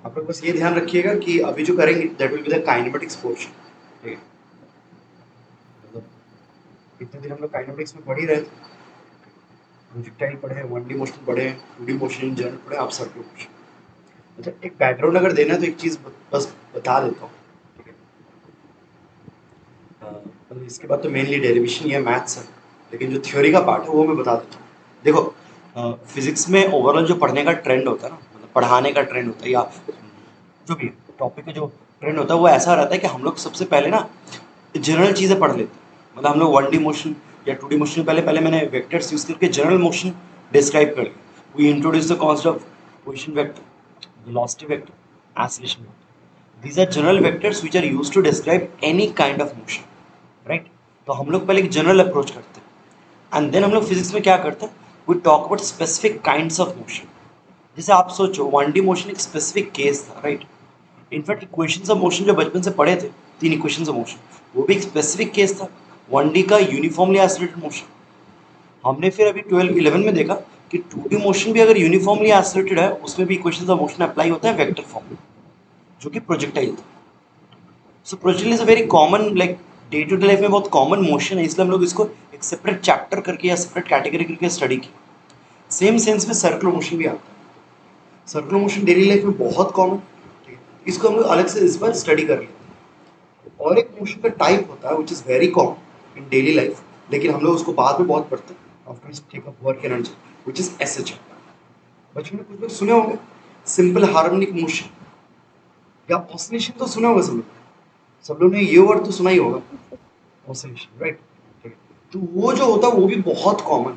आप लोग बस ये ध्यान रखिएगा कि अभी जो करेंगे that will be the kinematics portion. ठीक है, मतलब इतने दिन हम लोग काइनेमेटिक्स में पढ़ ही रहे थे, प्रोजेक्टाइल पढ़े, 1D मोशन पढ़े, 2D मोशन इन जनरल पढ़े, आप सर्कुलर मोशन। अच्छा, एक बैकग्राउंड अगर देना है तो एक चीज़ बस बता देता हूँ। ठीक है, मतलब इसके बाद तो मेनली डेरिवेशन या मैथ्स है, लेकिन जो थ्योरी का पार्ट है वो मैं बता देता हूँ। देखो, फिजिक्स में ओवरऑल जो पढ़ने का ट्रेंड होता है ना, मतलब पढ़ाने का ट्रेंड होता है या जो भी टॉपिक का जो ट्रेंड होता है वो ऐसा रहता है कि हम लोग सबसे पहले ना जनरल चीज़ें पढ़ लेते हैं। मतलब हम लोग 1D मोशन या 2D मोशन पहले पहले मैंने वेक्टर्स यूज करके जनरल मोशन डिस्क्राइब कर लिया। We introduce the concept of position vector, velocity vector, acceleration vector. These are general vectors which are used to describe any kind of motion, right. तो हम लोग पहले एक जनरल अप्रोच करते हैं एंड देन हम लोग फिजिक्स में क्या करते हैं, we talk about specific kinds of motion. जैसे आप सोचो 1D मोशन एक स्पेसिफिक केस था, right. In fact equations of motion जो बचपन से पढ़े थे, 3 इक्वेशंस ऑफ मोशन, वो भी एक स्पेसिफिक केस था, 1D का यूनिफॉर्मली एक्सेलरेटेड मोशन। हमने फिर अभी 12 11 में देखा कि 2D मोशन भी अगर यूनिफॉर्मली एक्सेलरेटेड है उसमें भी इक्वेशंस ऑफ मोशन अप्लाई होता है वेक्टर फॉर्म में, जो कि प्रोजेक्टाइल था। So projectile is a very common, like day to day life में बहुत कॉमन मोशन है, इसलिए हम लोग इसको एक सेपरेट चैप्टर करके या सेपरेट कैटेगरी करके स्टडी की। सेम सेंस में सर्कुलर मोशन भी आता है। सर्कुलर मोशन डेली लाइफ में बहुत कॉमन, इसको हम लोग अलग से इस बार स्टडी कर लेते हैं। और एक मोशन का टाइप होता है which is very common in daily life, लेकिन हम लोग उसको बाद में बहुत पढ़ते हैं after we take up work energy, which is S H. बचपन में कुछ लोग सुने होंगे सिंपल हार्मोनिक मोशन या ऑसिलेशन, तो सुना होगा सब लोग। सब लोग ने ये वर्ड तो सुना ही होगा, ऑसिलेशन, राइट। ठीक है, तो वो जो होता है वो भी बहुत common,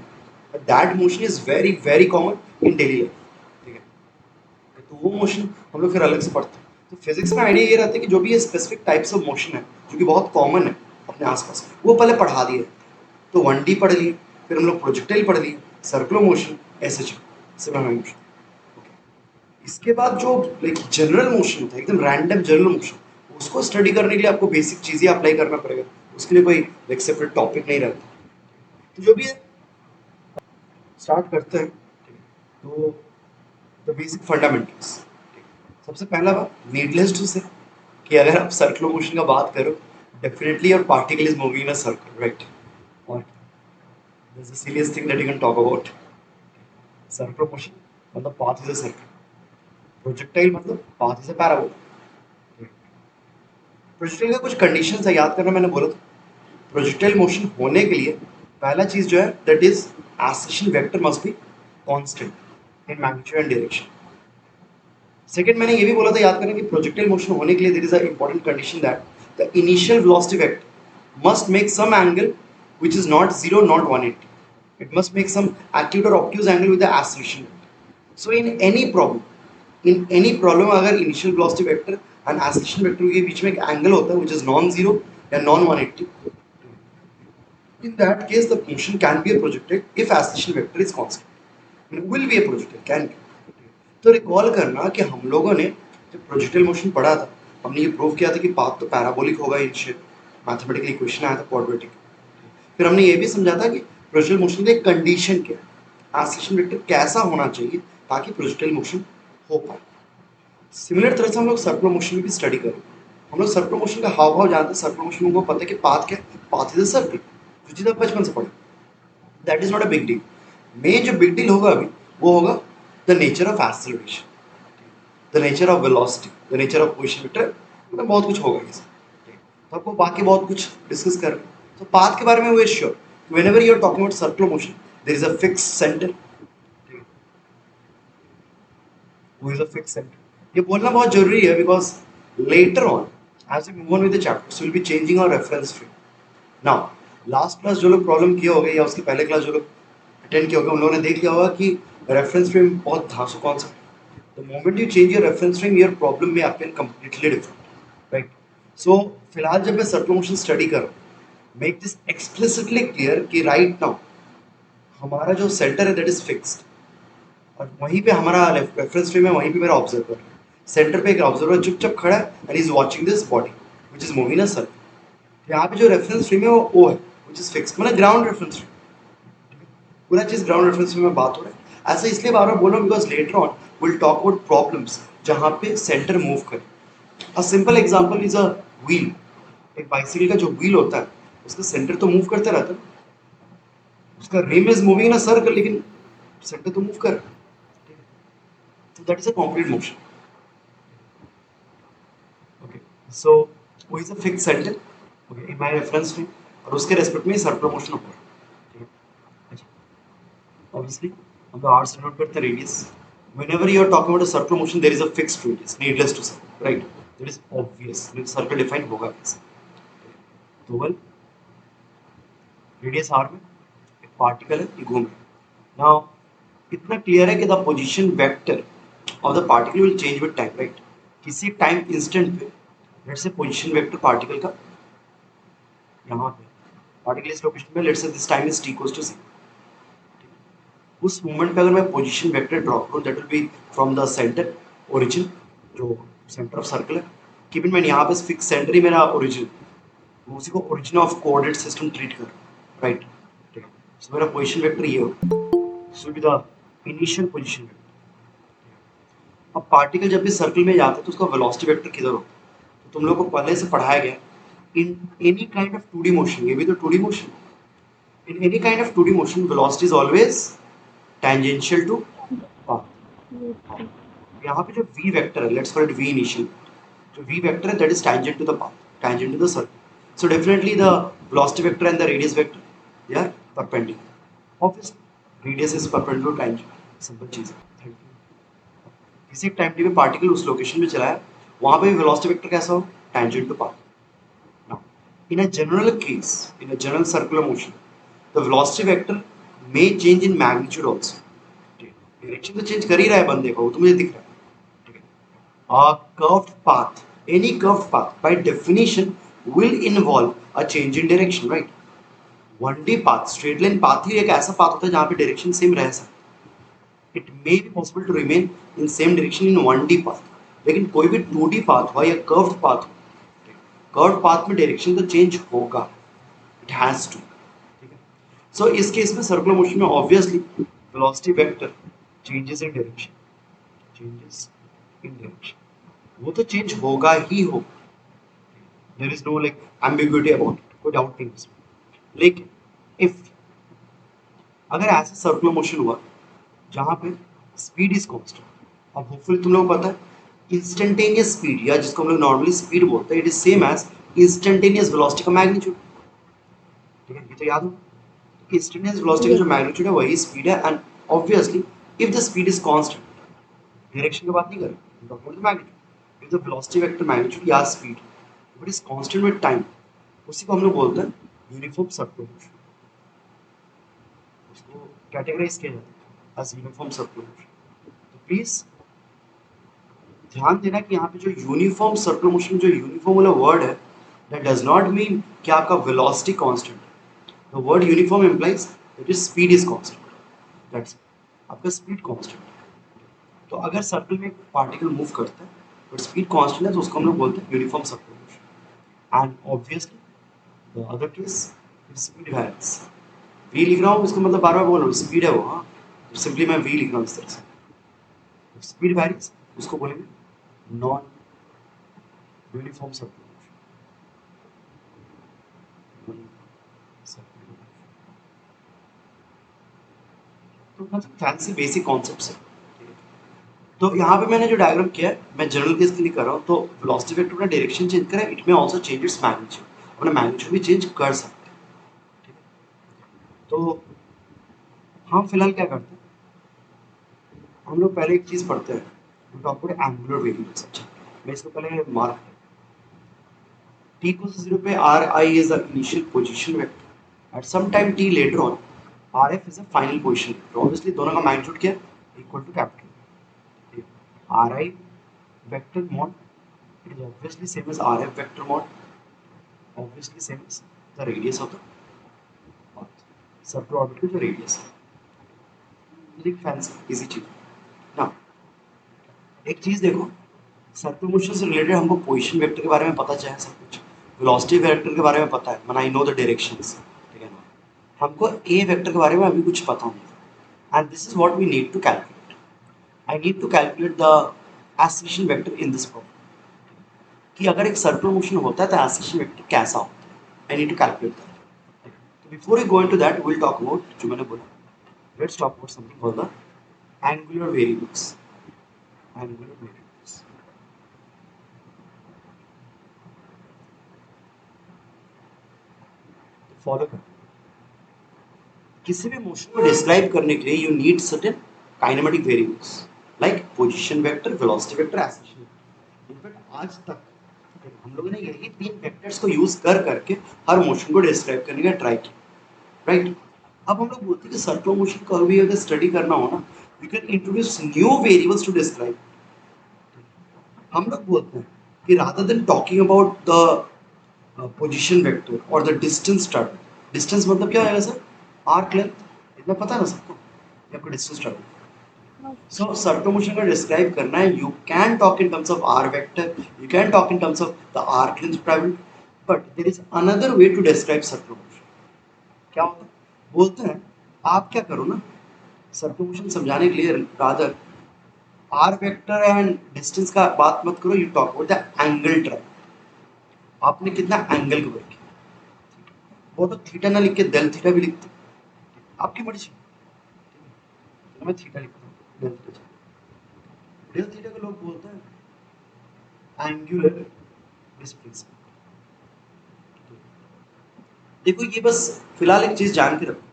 that motion is very very common in daily life. ठीक है, तो वो मोशन हम लोग फिर अलग से पढ़ते हैं। तो फिजिक्स में आइडिया ये रहता है कि जो भी ये स्पेसिफिक टाइप्स ऑफ मोशन है जो कि बहुत कॉमन है अपने आसपास, वो पहले पढ़ा दिए। तो 1D पढ़ लिए, फिर हम लोग प्रोजेक्टाइल पढ़ लिए, circular motion, SH, similar motion. इसके बाद जो लाइक जनरल मोशन होता है, एकदम रैंडम जनरल मोशन, उसको स्टडी करने के लिए आपको बेसिक चीज़ें अप्लाई करना पड़ेगा। उसके लिए कोई लाइक सेपरेट टॉपिक नहीं रहता। तो जो भी है स्टार्ट करते हैं। तो द बेसिक फंडामेंटल्स। सबसे पहला बात नीडलेस टू से कि अगर आप सर्कुलर मोशन का बात करो, definitely your particle is moving in a circle, right. और this is the silliest thing that you can talk about. Circular motion मतलब path is a circle, projectile मतलब path is a parabola. Projectile का कुछ conditions है, याद करना मैंने बोला था। प्रोजेक्टाइल मोशन होने के लिए पहला चीज जो है that is acceleration vector must be constant in magnitude and direction. Second, मैंने ये भी बोला था, याद करना, कि प्रोजेक्टाइल मोशन होने के लिए there is a important condition that the initial velocity vector must make some angle which is not 0 not 180, it must make some acute or obtuse angle with the acceleration vector. So in any problem अगर initial velocity vector and acceleration vector के बीच में एक angle होता है which is non-zero या non-180, in that case the motion can be a projectile if acceleration vector is constant. It will be a projectile, can be. तो recall करना कि हम लोगों ने जब प्रोजेक्टाइल मोशन पढ़ा था, हमने ये प्रूव किया था कि पाथ तो पैराबोलिक होगा इन शेप, मैथमेटिकल इक्वेशन आया था क्वाड्रेटिक। फिर हमने ये भी समझा था कि प्रोजेक्टाइल मोशन की एक कंडीशन क्या है, एक्सेलरेशन वेक्टर कैसा होना चाहिए ताकि प्रोजेक्टाइल मोशन हो पाए। सिमिलर तरह से हम लोग सर्कुलर मोशन भी स्टडी करें। हम लोग सर्कुलर मोशन का हाव भाव जानते हैं। सर्कुलर मोशन में हमको पता है कि पाथ क्या है, पाथ इज अ सर्कल, जो चीज़ आप बचपन से पढ़े, that is not a big deal. Main जो बिग डील होगा अभी वो होगा the nature of acceleration, the nature of velocity, the nature of position vector, मतलब बहुत कुछ होगा इसमें। तो आपको बाकी बहुत कुछ डिस्कस कर रहे हैं। तो पाथ के बारे में वे sure, whenever you are talking about circular motion, there is a fixed center, who is a fixed center. ये बोलना बहुत जरूरी है because later on as we move on with the chapters we will be changing our reference frame. Now last class जो लोग problem किए होंगे या उसके पहले क्लास जो लोग अटेंड किए होंगे उन लोगों ने देख लिया होगा कि रेफरेंस फ्रेम बहुत धांसू कॉन्सेप्ट है। The moment you change your reference frame, your problem may appear completely different, right? So फिलहाल जब मैं सर्कुलर मोशन स्टडी कर रहा हूँ, मेक दिस एक्सप्लिसिटली क्लियर कि राइट नाउ हमारा जो सेंटर है दैट इज फिक्स्ड, और वहीं पे हमारा रेफरेंस फ्रेम है, वहीं पे मेरा ऑब्जर्वर है। सेंटर पे एक ऑब्जर्वर चुपचाप खड़ा है and is watching this body which is moving a circle. यहाँ पे जो रेफरेंस फ्रेम है वो ओ है व्हिच इज फिक्स्ड, मतलब ग्राउंड रेफरेंस फ्रेम। पूरा चीज ग्राउंड रेफरेंस फ्रेम में बात हो रहा है। ऐसा इसलिए बार बार बोल रहा हूँ because letter on will talk about problems जहाँ पे सेंटर मूव करे। A simple example is a wheel. एक बाइसिकल का जो व्हील होता है उसका सेंटर तो मूव करता रहता है, उसका rim is moving in a circle, लेकिन सेंटर तो मूव कर रहा है। तो that is a complete motion. Okay, so वो is a fix centre okay in my reference frame, और उसके रेस्पेक्ट में सर्कुलर मोशन हो रहा है। ठीक है, अच्छा ऑब्वियसली हम तो आर से नोट करते हैं radius. whenever you are talking about a circular motion there is a fixed radius, needless to say, right? That is obvious, circle define होगा कैसे। तो वेल रेडियस आर में एक पार्टिकल है, ये घूम रहा है। नाउ इतना क्लियर है कि the position vector of the particle will change with time, right? किसी टाइम इंस्टेंट पे let's say position vector particle का यहाँ पे पार्टिकल इस लोकेशन पे, let's say this time is t equals to 0। उस मोमेंट पे अगर मैं पोजीशन वेक्टर ड्रॉ करूँ that will be from the centre origin, जो सेंटर ऑफ सर्कल है। कीप इन माइंड यहाँ पे फिक्स सेंटर ही मेरा ओरिजिन, उसी को origin of coordinate system treat कर, राइट? ठीक है, सो मेरा पोजीशन वेक्टर ये होगा, so be the initial position vector. अब पार्टिकल जब भी सर्कल में जाता है तो उसका वेलोसिटी वेक्टर किधर होता है? तो तुम लोगों को पहले से पढ़ाया गया in any kind of 2D motion, ये भी तो 2D motion. In any kind of 2D motion velocity is always tangential to path। यहाँ पे जो v वेक्टर है, let's call it v initial, जो v वेक्टर है that is tangent to the path, tangent to the circle। So definitely the velocity vector and the radius vector they are perpendicular, obviously radius is perpendicular to tangent, simple चीज है। किसी time T पे particle उस location में चला है, वहां पे भी वेलोसिटी वेक्टर कैसा हो, tangent to path। Now in a general case, in a general circular motion the velocity vector may change in magnitude also। Direction तो चेंज कर ही रहा है बंदे का, वो तो मुझे दिख रहा है। ठीक है, curved path, any curved path by definition will involve a change in direction, right? 1D path, straight line path ही एक ऐसा पाथ होता है जहाँ पे डायरेक्शन सेम रह सकता है। It may be possible to remain in same direction in 1D path, लेकिन कोई भी 2D पाथ हो या कर्व्ड पाथ हो, कर्व्ड पाथ में डायरेक्शन तो चेंज होगा, इट हैज टू। ठीक है, सो इस केस में सर्कुलर मोशन में obviously velocity vector changes in direction, changes in direction, वो तो चेंज होगा ही होगा। There is no like ambiguity about it, कोई डाउट नहीं इसमें। लेकिन इफ अगर ऐसा सर्कुलर मोशन हुआ जहां पे स्पीड इज कांस्टेंट, अब होपफुली तुम लोगों को पता है इंस्टेंटेनियस स्पीड, या जिसको हम लोग नॉर्मली स्पीड बोलते हैं, it is same as instantaneous velocity का मैग्नीट्यूड। ठीक है, ये तो याद हो, इंस्टेंटेनियस वेलोसिटी का जो मैग्नीट्यूड है वही स्पीड है। And obviously if the speed is constant, direction की बात नहीं कर रहे, dot the magnitude, if the velocity vector magnitude या speed it is constant with time, उसी को हम लोग बोलते हैं यूनिफॉर्म सर्कुलर मोशन। उसको कैटेगराइज किया जाता है एज यूनिफॉर्म सर्कुलर मोशन। तो प्लीज ध्यान देना कि यहाँ पे जो यूनिफॉर्म सर्कुलर मोशन, जो यूनिफॉर्म वाला वर्ड है, दैट डज नॉट मीन कि आपका वेलोसिटी कांस्टेंट है। The word uniform implies that is speed is constant, that's आपका स्पीड कांस्टेंट। तो अगर सर्कल में पार्टिकल मूव करता है बट स्पीड कांस्टेंट है तो उसको हम लोग बोलते हैं uniform circular motion. And obviously the other case speed varies. We लिख रहा हूँ इसका मतलब बार बार बोल रहा हूँ स्पीड है वो, हाँ सिंपली मैं वी लिख रहा हूँ इस तरह से। स्पीड वैरीज उसको बोलेंगे नॉन यूनिफॉर्म सर्कुलर मोशन। तो मतलब फैंसी बेसिक कॉन्सेप्ट्स है। तो यहाँ पे मैंने जो डायग्राम किया है मैं जनरल केस के लिए कर रहा हूँ। तो वेलोसिटी वेक्टर अपना डायरेक्शन चेंज करे, इट में आल्सो चेंज इट्स मैग्नीट्यूड, अपना मैग्नीट्यूड भी चेंज कर सकते हैं। ठीक है, तो हम फिलहाल क्या करते हैं, हम लोग पहले एक चीज पढ़ते हैं, हम टॉक अबाउट एंगुलर वेरिएबल्स। अच्छा मैं इसको पहले मार्क t equals to 0 पे ri is the initial position vector, at some time t later on rf is a final position vector। obviously दोनों का मैग्नीट्यूड क्या है, equal to capital ri vector mod, it is obviously same as rf vector mod, obviously same as the radius of the path, circular orbit की जो radius है। एक fancy easy चीज ना। एक चीज देखो, सर्कुलर मोशन से रिलेटेड हमको पोजीशन वेक्टर के बारे में पता चाहिए सब कुछ, वेलोसिटी वेक्टर के बारे में पता है, मैंने आई नो द डायरेक्शंस। ठीक है ना, हमको ए वेक्टर के बारे में अभी कुछ पता नहीं, and this is what we need to calculate. I need to calculate the acceleration vector in this problem कि अगर एक सर्कुलर मोशन होता है तो एक्सेलरेशन वेक्टर कैसा होता है। I need to calculate that. तो before we go into that will talk about जो मैंने बोला, let's talk about something called the angular variables. Angular variables follow कर, किसी भी मोशन को डिस्क्राइब करने के लिए you need certain kinematic variables like position vector, velocity vector, acceleration vector. In fact आज तक हम लोगों ने यही तीन वेक्टर्स को यूज कर करके हर मोशन को डिस्क्राइब करने का ट्राई किया, राइट। अब हम लोग बोलते हैं कि सर्कुलर मोशन का भी अगर स्टडी करना हो ना, we can introduce new variables to describe. हम लोग बोलते हैं कि rather than talking about the position vector और द डिस्टेंस ट्रैवल, डिस्टेंस मतलब क्या आएगा सर, आर्क लेंथ, इतना पता है ना सबको, ये आपको distance travel. So circular motion का डिस्क्राइब करना है, you can talk in terms of R vector, you can talk in terms of the arc length travel, but there is another way to describe circular motion. क्या होता है, बोलते हैं आप क्या करो ना, सर्कुलर मोशन समझाने के लिए rather R vector and distance का बात मत करो, you talk about the angle travel. आपने कितना एंगल कवर किया, वो तो थीटा ना लिख के डेल थीटा भी लिखते, आपकी मर्जी। तो मैं थीटा लिखता हूँ, डेल थीटा। डेल थीटा को लोग बोलते हैं एंगुलर डिस्प्लेसमेंट। देखो ये बस फिलहाल एक चीज जान के रखो,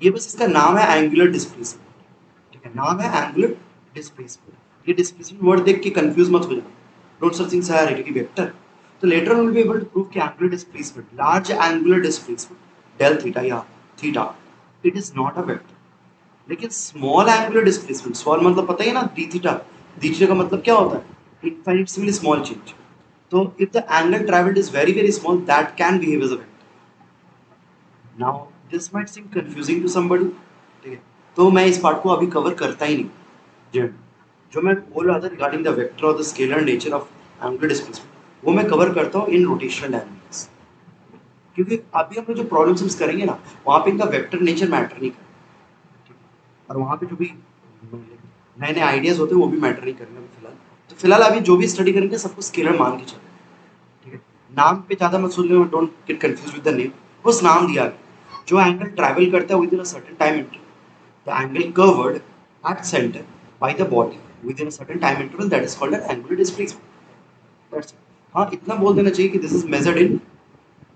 ये बस इसका नाम है एंगुलर डिस्प्लेसमेंट, ठीक है, नाम है एंगुलर डिस्प्लेसमेंट। ये डिस्प्लेसमेंट वर्ड देख के कंफ्यूज मत हो जाना, डोंट सर्चिंग सारे की वेक्टर। तो later on will be able to prove कि angular displacement, large angular displacement del theta या theta, it is not a vector. लेकिन स्मॉल एंगुलर डिस्प्लेसमेंट, स्मॉल मतलब पता ही है ना, डी थीटा, डी थीटा का मतलब क्या होता है, इनफाइनिटेसिमली स्मॉल चेंज। तो if the angle travelled is very very small, that can behave as a vector. Now this might seem confusing to somebody, ठीक है, तो मैं इस पार्ट को अभी कवर करता ही नहीं। जो जो मैं बोल रहा था रिगार्डिंग द वेक्टर और the scalar nature of angular displacement, वो मैं कवर करता हूँ इन रोटेशनल डायनामिक्स, क्योंकि अभी हम लोग जो प्रॉब्लम्स करेंगे ना, वहाँ पे इनका वेक्टर नेचर मैटर नहीं करेगा, और वहाँ पे जो भी नए नए आइडियाज होते हैं वो भी मैटर नहीं करेंगे अभी फिलहाल। तो फिलहाल अभी जो भी स्टडी करेंगे सबको स्केलर मान के चलें, ठीक है। नाम पे ज़्यादा मत सोच लो, don't get confuse with the name, बस नाम दिया गया। जो एंगल ट्रैवल करता है within a certain time interval, the angle curved at centre by the body within a certain time interval, that is called an angular displacement. That's it. हाँ, इतना बोल देना चाहिए कि this is measured in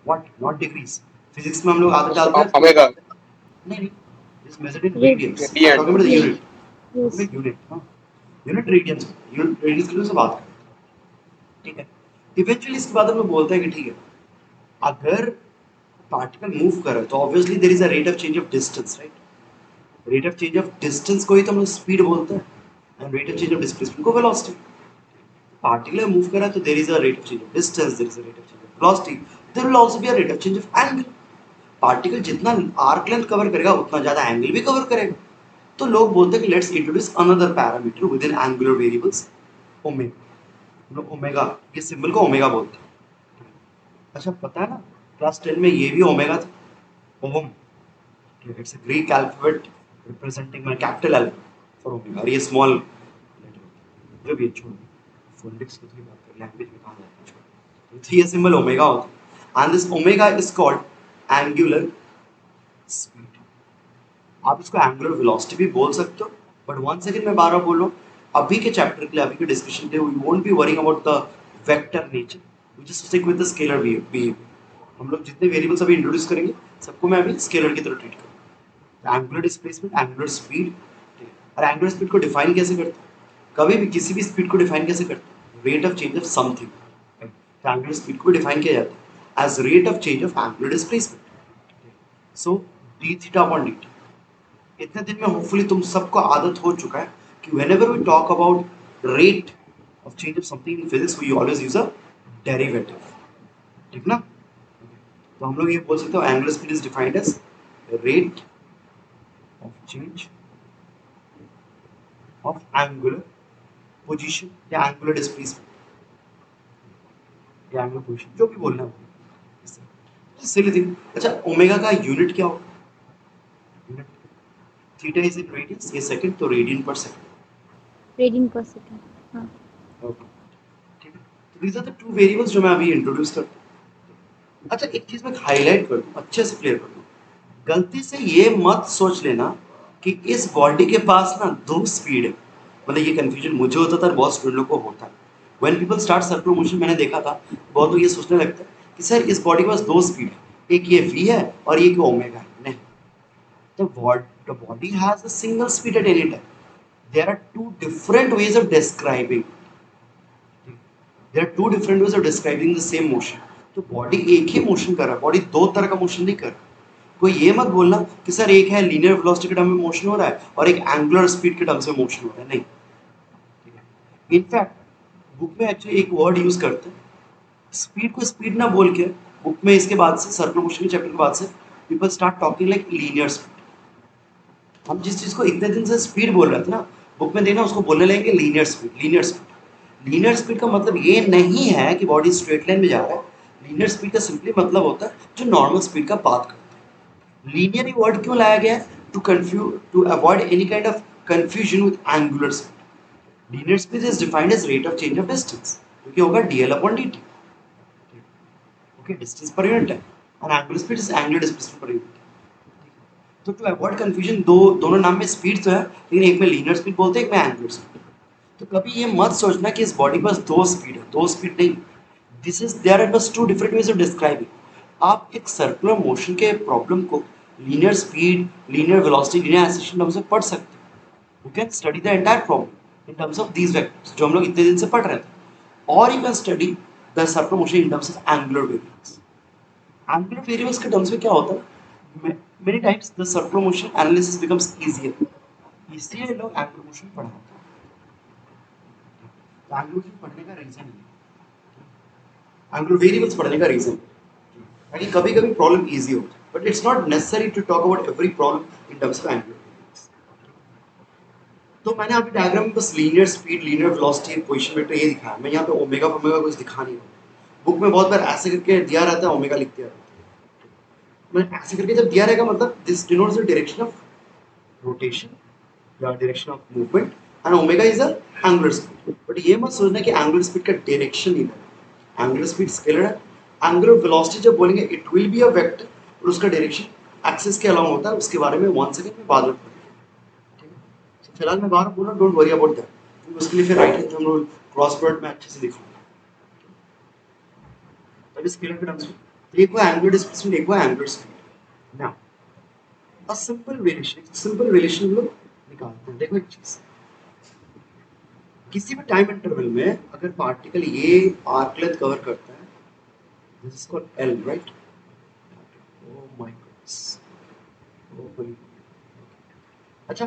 what, not degrees. Physics में हम लोग आदत डालते हैं ओमेगा नहीं नहीं, this measured in Rad- radians, I am radian talking about the yes, unit, yes. Unit, हाँ, यूनिट रेडियंस, यूनिट रेडियंस की से बात करते हैं, ठीक है। इवेंचुअली इसके बाद हम लोग बोलते हैं कि ठीक है, अगर पार्टिकल मूव कर रहा है तो obviously there is a rate of change of distance, right. Rate of change of distance को ही तो हम लोग स्पीड बोलते हैं, and rate of change of displacement को वेलोसिटी। पार्टिकल मूव कर रहा है तो there is a rate of change of distance, there is a rate of change of velocity, there will also be a rate of change of angle. Particle जितना arc length cover करेगा उतना ज्यादा angle भी cover करेगा। तो लोग बोलते हैं कि let's introduce another parameter with in angular variables, omega. Omega, ये सिंबल को ओमेगा बोलते हैं। अच्छा पता है ना, क्लास 10 में ये भी ओमेगा था, ओम। It's a Greek alphabet representing my capital alphabet for omega, और ये स्मॉल लेटर जो भी है, छोड़ फोनेटिक्स की तो बात कर, लैंग्वेज में कहाँ जाता है, छोड़। तो ये सिंबल ओमेगा होता है, and this omega is called angular speed. आप इसको एंगुलर वेलोसिटी भी बोल सकते हो, बट वन सेकंड मैं बार बार बोल रहा हूँ, अभी के चैप्टर के लिए, अभी के डिस्कशन के लिए, we won't be worrying about the vector nature, we just stick with the scalar behaviour. हम लोग जितने वेरिएबल्स अभी इंट्रोड्यूस करेंगे सबको मैं अभी स्केलर की तरह ट्रीट करूँगा। एंगुलर डिस्प्लेसमेंट, एंगुलर स्पीड, और एंगुलर स्पीड को डिफाइन कैसे करते हैं, कभी भी किसी भी स्पीड को डिफाइन कैसे करते हैं, rate of change of something. तो एंगुलर स्पीड को डिफाइन किया जाता है as rate of change of angular displacement. So d theta upon d t. इतने दिन में होपफुली तुम सबको आदत हो चुका है कि whenever we talk about rate of change of something in physics we always use a derivative, ठीक ना। तो हम लोग ये बोल सकते हो angular speed is defined as rate of change of angular position या एंगुलर डिस्प्लेसमेंट या एंगुलर पोजीशन, जो भी बोलना है सिली थिंग। अच्छा ओमेगा का यूनिट क्या होगा, unit theta is in radians, ये सेकंड, तो रेडियन पर सेकंड। Radian per second. हाँ। ओके, ठीक है। तो these are the two variables जो मैं अभी इंट्रोड्यूस करता हूँ। अच्छा, एक चीज मैं हाईलाइट कर दूं, अच्छे से क्लियर कर दूं, गलती से ये मत सोच लेना कि इस बॉडी के पास ना दो स्पीड है। मतलब ये कंफ्यूजन मुझे होता था और बहुत स्टूडेंट लोग को होता है। When people start circular motion, मैंने देखा था बहुत लोग ये सोचने लगते हैं कि सर इस बॉडी के पास दो स्पीड है, एक ये वी है और एक ओमेगा है। नहीं, the body has a single speed at any time. There are two different ways of describing. There are two different ways of describing the same motion. तो बॉडी एक ही मोशन कर रहा है, बॉडी दो तरह का मोशन नहीं कर रहा। कोई ये मत बोलना कि सर एक है लीनियर वेलोसिटी के टर्म में मोशन हो रहा है और एक एंगुलर स्पीड के टर्म्स में मोशन हो रहा है। नहीं, इनफैक्ट बुक में एक्चुअली एक वर्ड यूज करते हैं, स्पीड को स्पीड ना बोल के बुक में इसके बाद से सर्कुलर मोशन के चैप्टर के बाद से people start talking like linear speed. हम जिस चीज को इतने दिन से स्पीड बोल रहे थे ना, बुक में देखना उसको बोलने लगेंगे linear speed. Linear speed, linear speed का मतलब ये नहीं है कि बॉडी स्ट्रेट लाइन में जा रहा है। लीनियर स्पीड का सिंपली मतलब होता है जो नॉर्मल स्पीड का पाथ करता है। लीनियर ये वर्ड क्यों लाया गया है? To avoid any kind of confusion with angular speed. Linear speed is defined as rate of change of distance, क्योंकि होगा D L upon D T. Okay, distance पर यूनिट है और angular speed is angular displacement पर यूनिट। तो to avoid confusion, दोनों नाम में स्पीड तो है, लेकिन एक में लीनियर स्पीड बोलते हैं, एक में एंगुलर स्पीड। तो कभी ये मत सोचना कि इस बॉडी पर दो स्पीड है, दो स्पीड नहीं। दिस इज देयर आर बस two different ways of describing. आप एक सर्कुलर मोशन के प्रॉब्लम को linear speed, linear velocity, linear acceleration terms में पढ़ सकते हैं। You can study the entire problem in terms of these vectors जो हम लोग इतने दिन से पढ़ रहे थे, और you can study the circular motion in terms of angular variables. Angular variables के टर्म्स में क्या होता है, many times the circular motion analysis becomes easier, इसलिए लोग एंगुलर मोशन पढ़ाते हैं। एंगुलर मोशन पढ़ने का रीजन है, एंगुलर वेरिएबल्स पढ़ने का रीजन, ताकि कभी कभी प्रॉब्लम इजी हो, but it's not necessary to talk about every problem in terms of angular variables. तो मैंने अभी डायग्राम में बस linear speed, linear velocity, position vector ये दिखाया। मैं यहाँ पे ओमेगा ओमेगा कुछ दिखा नहीं रहा। बुक में बहुत बार ऐसे करके दिया रहता है, ओमेगा लिख दिया रहता है। मैं ऐसे करके जब दिया रहेगा मतलब this denotes the direction of rotation या direction of movement, and omega is a angular speed. But ये मत सोचना कि एंगुलर स्पीड का डायरेक्शन ही है। एंगुलर स्पीड स्केलर है। एंगुलर वेलोसिटी जब बोलेंगे it will be a vector, और उसका डायरेक्शन एक्सिस के अलाउंग होता है। उसके बारे में 1 सेकंड में बाद में पढ़ेंगे, ठीक है। तो फिलहाल मैं बाहर बोलूँ, डोंट वरी अबाउट दैट। उसके लिए फिर राइट हैंड हम लोग क्रॉस प्रोडक्ट में अच्छे से दिखाऊंगा। तभी स्केलर के टर्म्स में एक वो एंगुलर डिस्प्लेसमेंट, एक वो angular speed. Now a simple relation हम लोग निकालते हैं। देखो एक चीज, किसी भी टाइम इंटरवल में अगर पार्टिकल ये आर्क लेंथ कवर करता है, this is called L, right? Oh my God's, hopefully. अच्छा,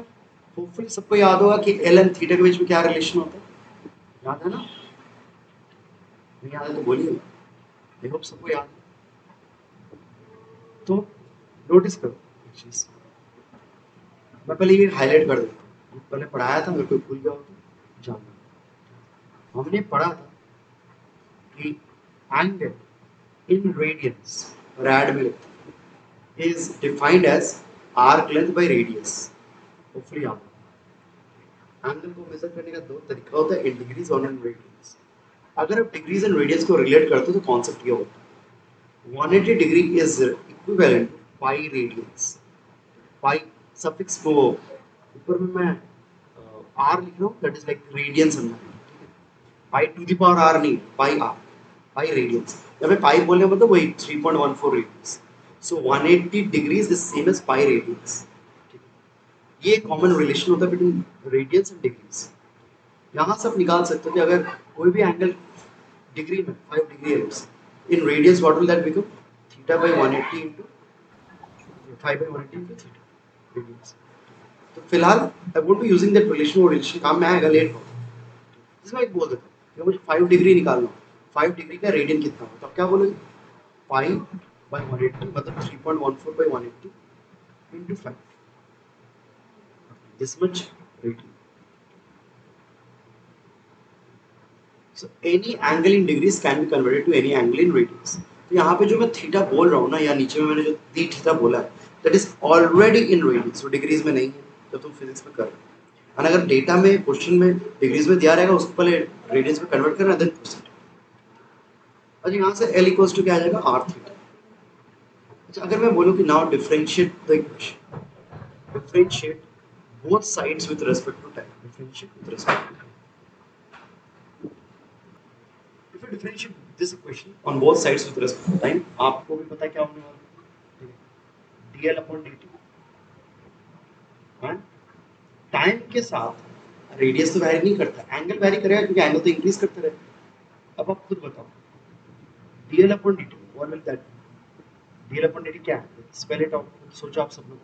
होपफुली सबको याद होगा कि एल एंड थीटा के बीच में क्या रिलेशन होता है, याद है ना? नहीं याद है तो बोलिए। आई होप सबको याद है। तो नोटिस करो एक चीज, मैं पहले ये हाईलाइट कर देता हूँ। पहले पढ़ाया था, मेरे को भूल गया हो तो जानना। हमने पढ़ा था कि एंगल in radians, rad में लिखते हैं, is defined as arc length by radius. Hopefully याद है। एंगल को मेजर करने का दो तरीका होता है, इन डिग्रीज और इन रेडियंस। अगर आप डिग्रीज एंड रेडियंस को रिलेट करते हो तो कॉन्सेप्ट ये होता है, 180 degree is equivalent to pi radians. Pi suffix को ऊपर में मैं आर लिख रहा हूँ, दैट इज लाइक रेडियंस समझना, पाई टू द पावर आर नहीं, पाई आर, पाई रेडियंस। जब मैं पाई बोलने मतलब वही 3.14 radians. So 180 degrees is same as pi radians. ये कॉमन रिलेशन होता है बिटवीन रेडियंस एंड डिग्रीज। यहाँ से आप निकाल सकते हो कि अगर कोई भी एंगल डिग्री में 5 डिग्री है, in radians what will that become, theta by 180 into 5 by 180 into theta radians. तो फिलहाल I won't be using that relation, वो रिलेशन काम में आएगा लेट हो। इसमें एक बोल देता हूँ कि मुझे 5 डिग्री निकालना हो, 5 डिग्री का रेडियन कितना हो, तो आप क्या बोलोगे, 5 बाय 180 मतलब 3.14 bye 180 into 5, this much radian. So any angle in degrees can be converted to any angle in radians. तो यहाँ पे जो मैं थीटा बोल रहा हूँ ना, या नीचे में मैंने जो डी थीटा बोला है, that is already in radians, so degrees में नहीं है जब तुम फिजिक्स में कर रहे हो। और अगर डेटा में क्वेश्चन में डिग्रीज में दिया रहेगा उसको पहले रेडियंस में कन्वर्ट करना देन परसेंट। और यहाँ से L इक्वल्स टू क्या आ जाएगा r थीटा। अच्छा अगर मैं बोलूँ कि now differentiate the equation, differentiate both sides with respect to time, differentiate with respect to time. If you differentiate this equation on both sides with respect to time, आपको भी पता है क्या होने वाला है, dl upon dt, and time के साथ रेडियस तो वैरी नहीं करता, एंगल वैरी करेगा क्योंकि एंगल तो इंक्रीज करता रहे। अब आप खुद बताओ dl upon dt, what will that be? dl upon dt क्या है? Spell it out, सोचो आप सब लोग।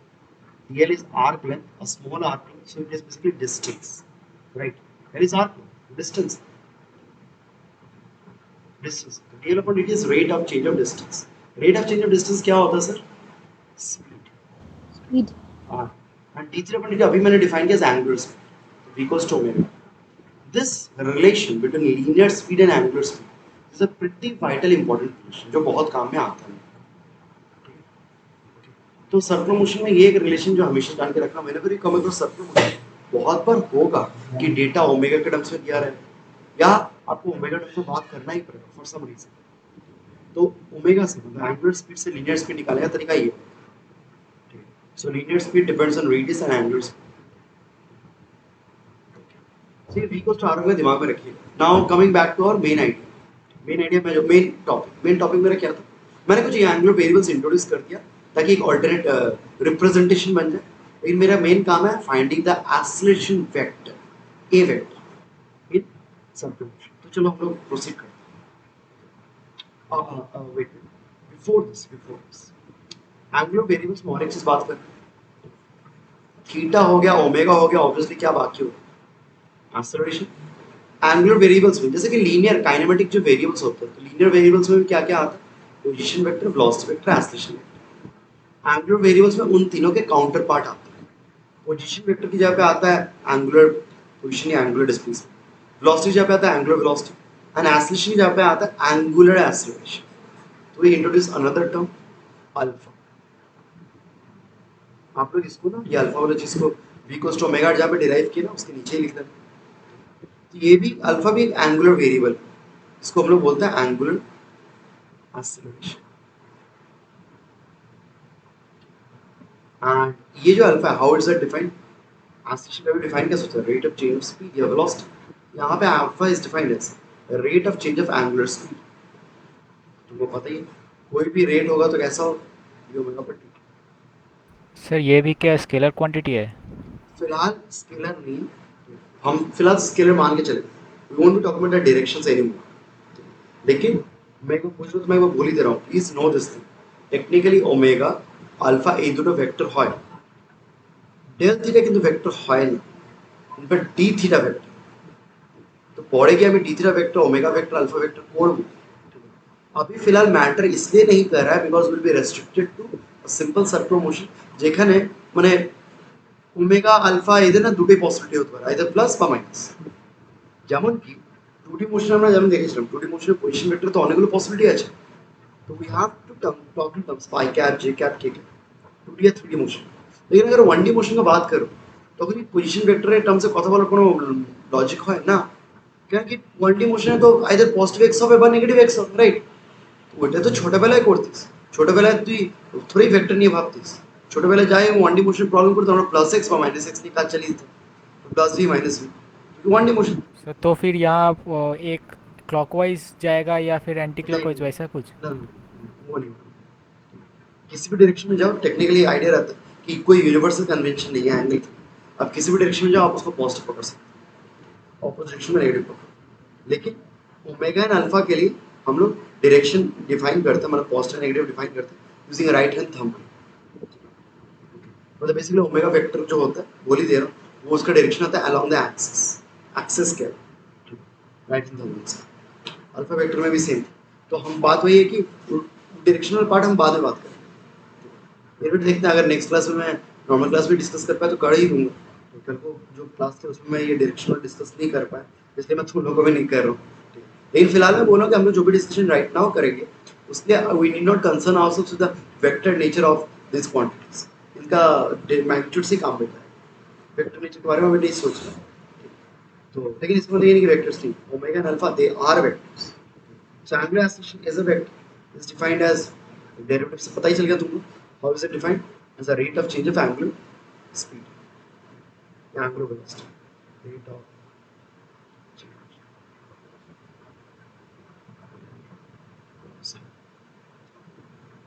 dl is arc length, a small arc length, so it is basically distance, right? That is arc length, distance. Distance. dl upon dt is rate of change of distance. Rate of change of distance क्या होता है sir? Speed. Speed. हाँ. And d3 upon dt अभी मैंने define किया as angular speed. v equals to omega. This relation between linear speed and angular speed is a pretty vital important relation जो बहुत काम में आता है। तो सर्कुलर मोशन में ये एक रिलेशन जो हमेशा जान के रखना, मैंने भी कम अक्रॉस सर्कुलर मोशन बहुत बार होगा कि डेटा ओमेगा के टर्म्स में दिया रहे या आपको ओमेगा टर्म्स में बात करना ही पड़ेगा फॉर सम रीजन। तो ओमेगा से मतलब एंगुलर स्पीड से लीनियर स्पीड निकालने का तरीका ये है। So linear speed depends on radius and angular speed. so v को स्टार में दिमाग में रखिए। Now coming back to our main idea. Main idea में जो मेन टॉपिक मेरा क्या था, मैंने कुछ एंगुलर वेरिएबल्स इंट्रोड्यूस कर दिया ताकि एक अल्टरनेट रिप्रेजेंटेशन बन जाए। लेकिन मेरा मेन काम है finding the acceleration vector a vector in circular motion. तो चलो हम लोग प्रोसीड करते हैं। Wait before this angular variables में और एक चीज बात करते हैं। थीटा हो गया, ओमेगा हो गया, ऑब्वियसली क्या बाकी हो, एक्सेलरेशन। एंगुलर वेरिएबल्स में जैसे कि लीनियर काइनेमेटिक जो वेरिएबल्स होते हैं, तो लीनियर वेरिएबल्स में भी क्या क्या आता है, position vector, velocity vector, acceleration vector. Angular variables में उन तीनों के काउंटर पार्ट आते हैं। पोजीशन वेक्टर की जगह पे आता है एंगुलर पोजीशन या एंगुलर डिस्प्लेसमेंट, वेलोसिटी की जगह पे आता है एंगुलर वेलोसिटी, एंड एक्सेलरेशन की जगह पे आता है एंगुलर एक्सेलरेशन। तो we introduce another term alpha. आप लोग इसको ना ये अल्फा वाला चीज को v इक्वल्स टू ओमेगा जहाँ पे डिराइव किया ना उसके नीचे ही लिख देना। तो ये भी अल्फा भी एक एंगुलर वेरिएबल, इसको हम लोग बोलते हैं एंगुलर एक्सेलरेशन। एंड ये जो अल्फा है, how is that defined? Acceleration का भी डिफाइन कैसे होता है? Rate of change of speed या वेलोसिटी। यहाँ पे alpha is defined as rate of change of angular speed. तुमको पता ही है कोई भी रेट होगा तो कैसा होगा, ये ओमेगा पर टी। सर ये भी क्या स्केलर क्वांटिटी है? फिलहाल स्केलर नहीं, हम फिलहाल स्केलर मान के चले, we won't be talk about the directions anymore. लेकिन मैं को पूछ रहा तो मैं वो बोल ही दे रहा हूँ, please know this thing. Technically omega alpha এই দুটো ভেক্টর হয়, ডেল থিটা কিন্তু ভেক্টর হয় না, ইনফ্যাক্ট ডি থিটা ভেক্টর। तो পরে গিয়ে আমি d theta vector omega vector alpha vector করব। अभी फिलहाल मैटर इसलिए नहीं कर रहा है because will be restricted to simple circular motion যেখানে মানে ওমেগা আলফা এদের না দুটোই পসিবিলিটি হতে পারে, আইদার প্লাস বা মাইনাস। যেমন কি 2D মোশন আমরা যেমন দেখেছিলাম, 2D মোশনের পজিশন ভেক্টর তো অনেকগুলো পসিবিলিটি আছে। तो we have to talk in terms pi cap, j cap, k cap, 2D या 3D मोशन। लेकिन अगर 1D मोशन का बात करो তখন এই পজিশন ভেক্টরের টার্মসে কথা বলার কোনো লজিক হয় না, কারণ কি 1D মোশনে তো আইদার পজিটিভ এক্স হবে বা নেগেটিভ এক্স হবে, রাইট? ওইটা তো ছোটবেলায় করতিস, ছোটবেলায় তুই থ্রি ভেক্টর নিয়ে ভাবতিস। ছোটবেলায় যাই 1D মোশন প্রবলেম করতে আমরা প্লাস এক্স বা মাইনাস এক্স নিয়ে কাজ চালিয়ে দিতাম, plus v minus v, 1D motion. Sir तो फिर यहाँ एक क्लॉकवाइज जाएगा या फिर एंटी क्लॉकवाइज वैसा कुछ? वो नहीं, किसी भी डायरेक्शन में जाओ टेक्निकली आइडिया रहता है कि कोई यूनिवर्सल कन्वेंशन नहीं है एंगल की। अब किसी भी डायरेक्शन में जाओ आप उसको पॉजिटिव पकड़ सकते हो, ऑपोजिट डायरेक्शन में नेगेटिव पकड़। लेकिन ओमेगा एंड अल्फा के लिए हम लोग डायरेक्शन डिफाइन करते हैं, मतलब पॉजिटिव नेगेटिव डिफाइन करते हैं यूजिंग राइट हैंड थंब। मतलब बेसिकली ओमेगा वेक्टर जो होता है बोल ही दे रहा हूँ, वो उसका डायरेक्शन होता है अलोंग द एक्सिस। एक्सिस क्या है? राइट हैंड थंब से। अल्फा वेक्टर में भी सेम। तो हम बात वही है कि डायरेक्शनल पार्ट हम बाद में बात करेंगे। फिर भी देखते हैं अगर नेक्स्ट क्लास में मैं नॉर्मल क्लास में डिस्कस कर पाया तो कर ही दूंगा। तो कल को जो क्लास थे उसमें मैं ये डायरेक्शनल डिस्कस नहीं कर पाया, इसलिए मैं तुम लोगों को भी नहीं कर रहा हूँ। लेकिन फिलहाल मैं बोल रहा हूँ कि हम लोग जो भी डिस्कशन राइट नाउ करेंगे उसके we need not concern ourselves with the vector nature of this quantities. इनका मैग्नीट्यूड से काम बेटा है। वेक्टर नेचर के बारे में हमें नहीं सोचना। तो लेकिन इसमें ये नहीं कि वेक्टर्स नहीं, omega and alpha they are vectors. So angular acceleration is a vector, is defined as, derivative से पता ही चल गया तुमको, how is it defined as a rate of change of angular speed, angular velocity, rate of change.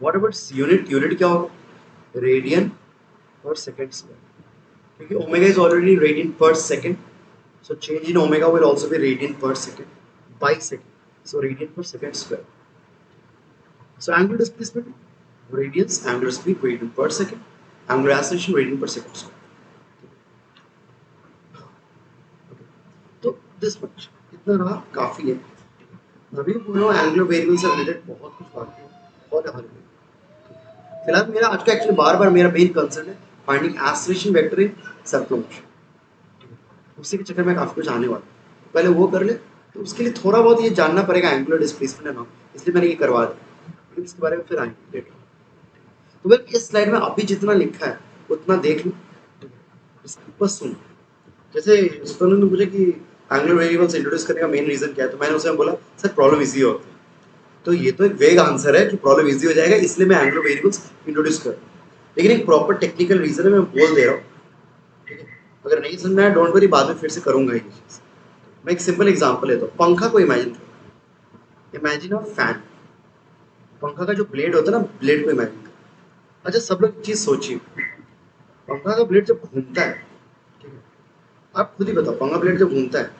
What about unit, unit क्या होगा, radian पर second square, क्योंकि ओमेगा इज ऑलरेडी रेडियन पर second, so change in omega will also be radian per second by second, so radian per second square. So angular displacement radians, angular speed radian per second, angular acceleration radian per second square. Okay. तो this much इतना रहा काफी है। अभी बोल रहा हूँ angular variable से रिलेटेड बहुत कुछ बाकी है, बहुत है। फिलहाल मेरा आज का एक्चुअली बार बार मेरा मेन कंसर्न है finding acceleration vector in circular motion, उसी के चक्कर में काफी कुछ आने वाला है। पहले वो कर ले, तो उसके लिए थोड़ा बहुत ये जानना पड़ेगा एंगुलर डिस्प्लेसमेंट है ना, इसलिए मैंने ये करवा दिया, लेकिन इसके बारे में फिर आएंगे लेटर। तो बस इस स्लाइड में अभी जितना लिखा है उतना देख लो, बस सुनो। जैसे सुतनु ने पूछा कि एंगुलर वेरिएबल्स इंट्रोड्यूस करने का मेन रीजन क्या है, तो मैंने उसे बोला सर प्रॉब्लम इजी होता है। तो ये तो एक वेग आंसर है कि प्रॉब्लम इजी हो जाएगा इसलिए मैं एंगुलर वेरिएबल्स इंट्रोड्यूस कर, लेकिन एक प्रॉपर टेक्निकल रीजन है, मैं बोल दे रहा हूँ, ठीक है। अगर नहीं समझ में आया डोंट वरी, बाद में फिर से करूंगा ये चीज। मैं एक सिंपल एग्जांपल लेता हूँ, पंखा को इमेजिन करो, इमेजिन अ फैन, पंखा का जो ब्लेड होता है ना, ब्लेड को इमेजिन करो। अच्छा सब लोग एक चीज सोचिए, पंखा का ब्लेड जब घूमता है, ठीक है, आप खुद ही बताओ पंखा ब्लेड जब घूमता है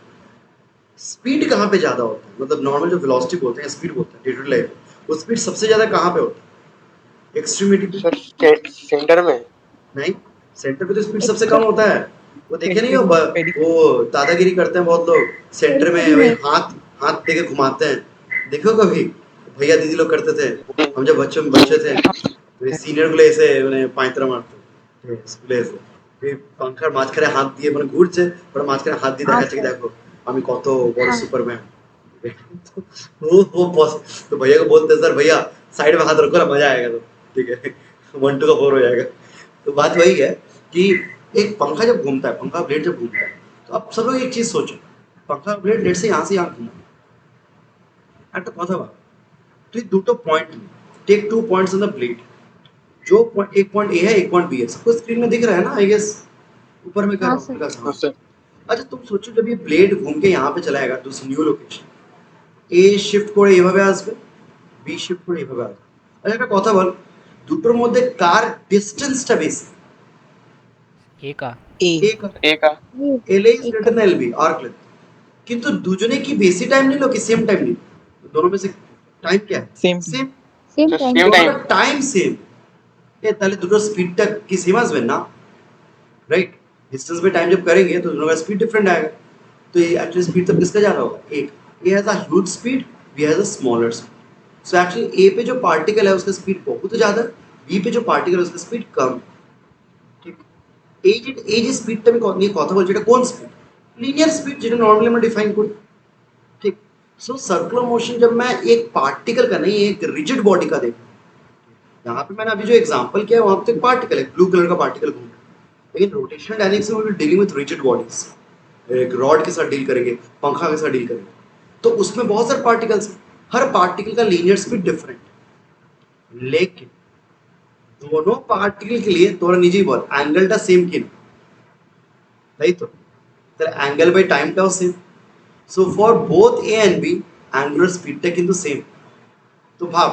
स्पीड कहाँ पे ज्यादा होता है, मतलब नॉर्मल जो वेलोसिटी बोलते हैं स्पीड बोलते हैं डे टू डे लाइफ, वो स्पीड सबसे ज्यादा कहाँ पे होता है, एक्सट्रीमिटी पे, सर सेंटर में। नहीं सेंटर पे तो स्पीड सबसे कम होता है। वो देखे नहीं हो वो दादागिरी करते हैं बहुत लोग, सेंटर में वही हाथ हाथ देके घुमाते हैं, देखो कभी भैया दीदी लोग करते थे, हम जब बच्चे थे तो सीनियर গুলো এসে মানে পাঁয়তারা মারতো স্কুলে এসে এই পাংখার মাঝখানে হাত দিয়ে মানে ঘুরছে, ওরা মাঝখানে হাত দিয়ে দেখাচ্ছে कि देखो আমি কত বড় সুপাरमैन। वो बॉस तो भैया को बोलते सर भैया साइड में हाथ रखो ना मजा आएगा, तो ठीक है 1 2 का 4 हो जाएगा। तो बात वही है कि एक पंखा जब घूमता है, पंखा ब्लेड जब घूमता है, तो अब सब लोग एक चीज सोचो, पंखा ब्लेड लेट से यहाँ से यहाँ घूमा, একটা কথা বল, তুই দুটো point take 2 points in the blade, जो एक पॉइंट ए है एक पॉइंट बी है, सबको स्क्रीन में दिख रहा है ना आई गेस, ऊपर में कर रहा हूँ हाँ सर। अच्छा तुम सोचो जब ये ब्लेड घूम के यहाँ पे चला जाएगा दूसरी न्यू लोकेशन, এ শিফট করে এভাবে আসবে, বি শিফট করে এভাবে আসবে। আচ্ছা একটা কথা বল, দুটোর মধ্যে কার ডিস্টেন্সটা বেশি? ए का এ का, ए का L is greater than L B arc length, কিন্তু দুজনে কি বেশি টাইম নিল কি সেম টাইম নিল? दोनों में से टाइम क्या है? सेम सेम, सेम तो time same time. Time same, এ তাহলে দুটো স্পিডটা কি সেম আসবে না, राइट? डिस्टेंस में टाइम जब करेंगे तो दोनों का स्पीड डिफरेंट आएगा, तो ये एक्चुअली स्पीड तब किसका ज्यादा होगा? एक, A has a huge speed, B has a smaller speed. So actually A पे जो पार्टिकल है उसका स्पीड बहुत ज्यादा, बी पे जो पार्टिकल है उसका स्पीड कम, ঠিক? এই যে স্পিডটা আমি নিয়ে কথা বলছি এটা কোন স্পিড? লিনিয়ার স্পিড, যেটা নর্মালি আমরা ডিফাইন করি, ঠিক? सो सर्कुलर मोशन जब मैं एक पार्टिकल का नहीं एक रिजिड बॉडी का देखूं, यहाँ पे मैंने अभी जो एग्जांपल किया है वहां पे एक पार्टिकल है, ब्लू कलर का पार्टिकल घूम रहा है, लेकिन रोटेशनल डायनेमिक्स में we dealing with rigid bodies, एक रॉड के साथ डील करेंगे, पंखा के साथ डील करेंगे, तो उसमें बहुत सारे पार्टिकल्स हैं, हर पार्टिकल का लीनियर स्पीड डिफरेंट, लेकिन दोनों पार्टिकल के लिए তোরা নিজেই বল অ্যাঙ্গেলটা সেম কিনা, তাই তো? তাহলে অ্যাঙ্গেল বাই টাইমটাও same, so for both A and B angular স্পিডটা কিন্তু সেম। तो भाव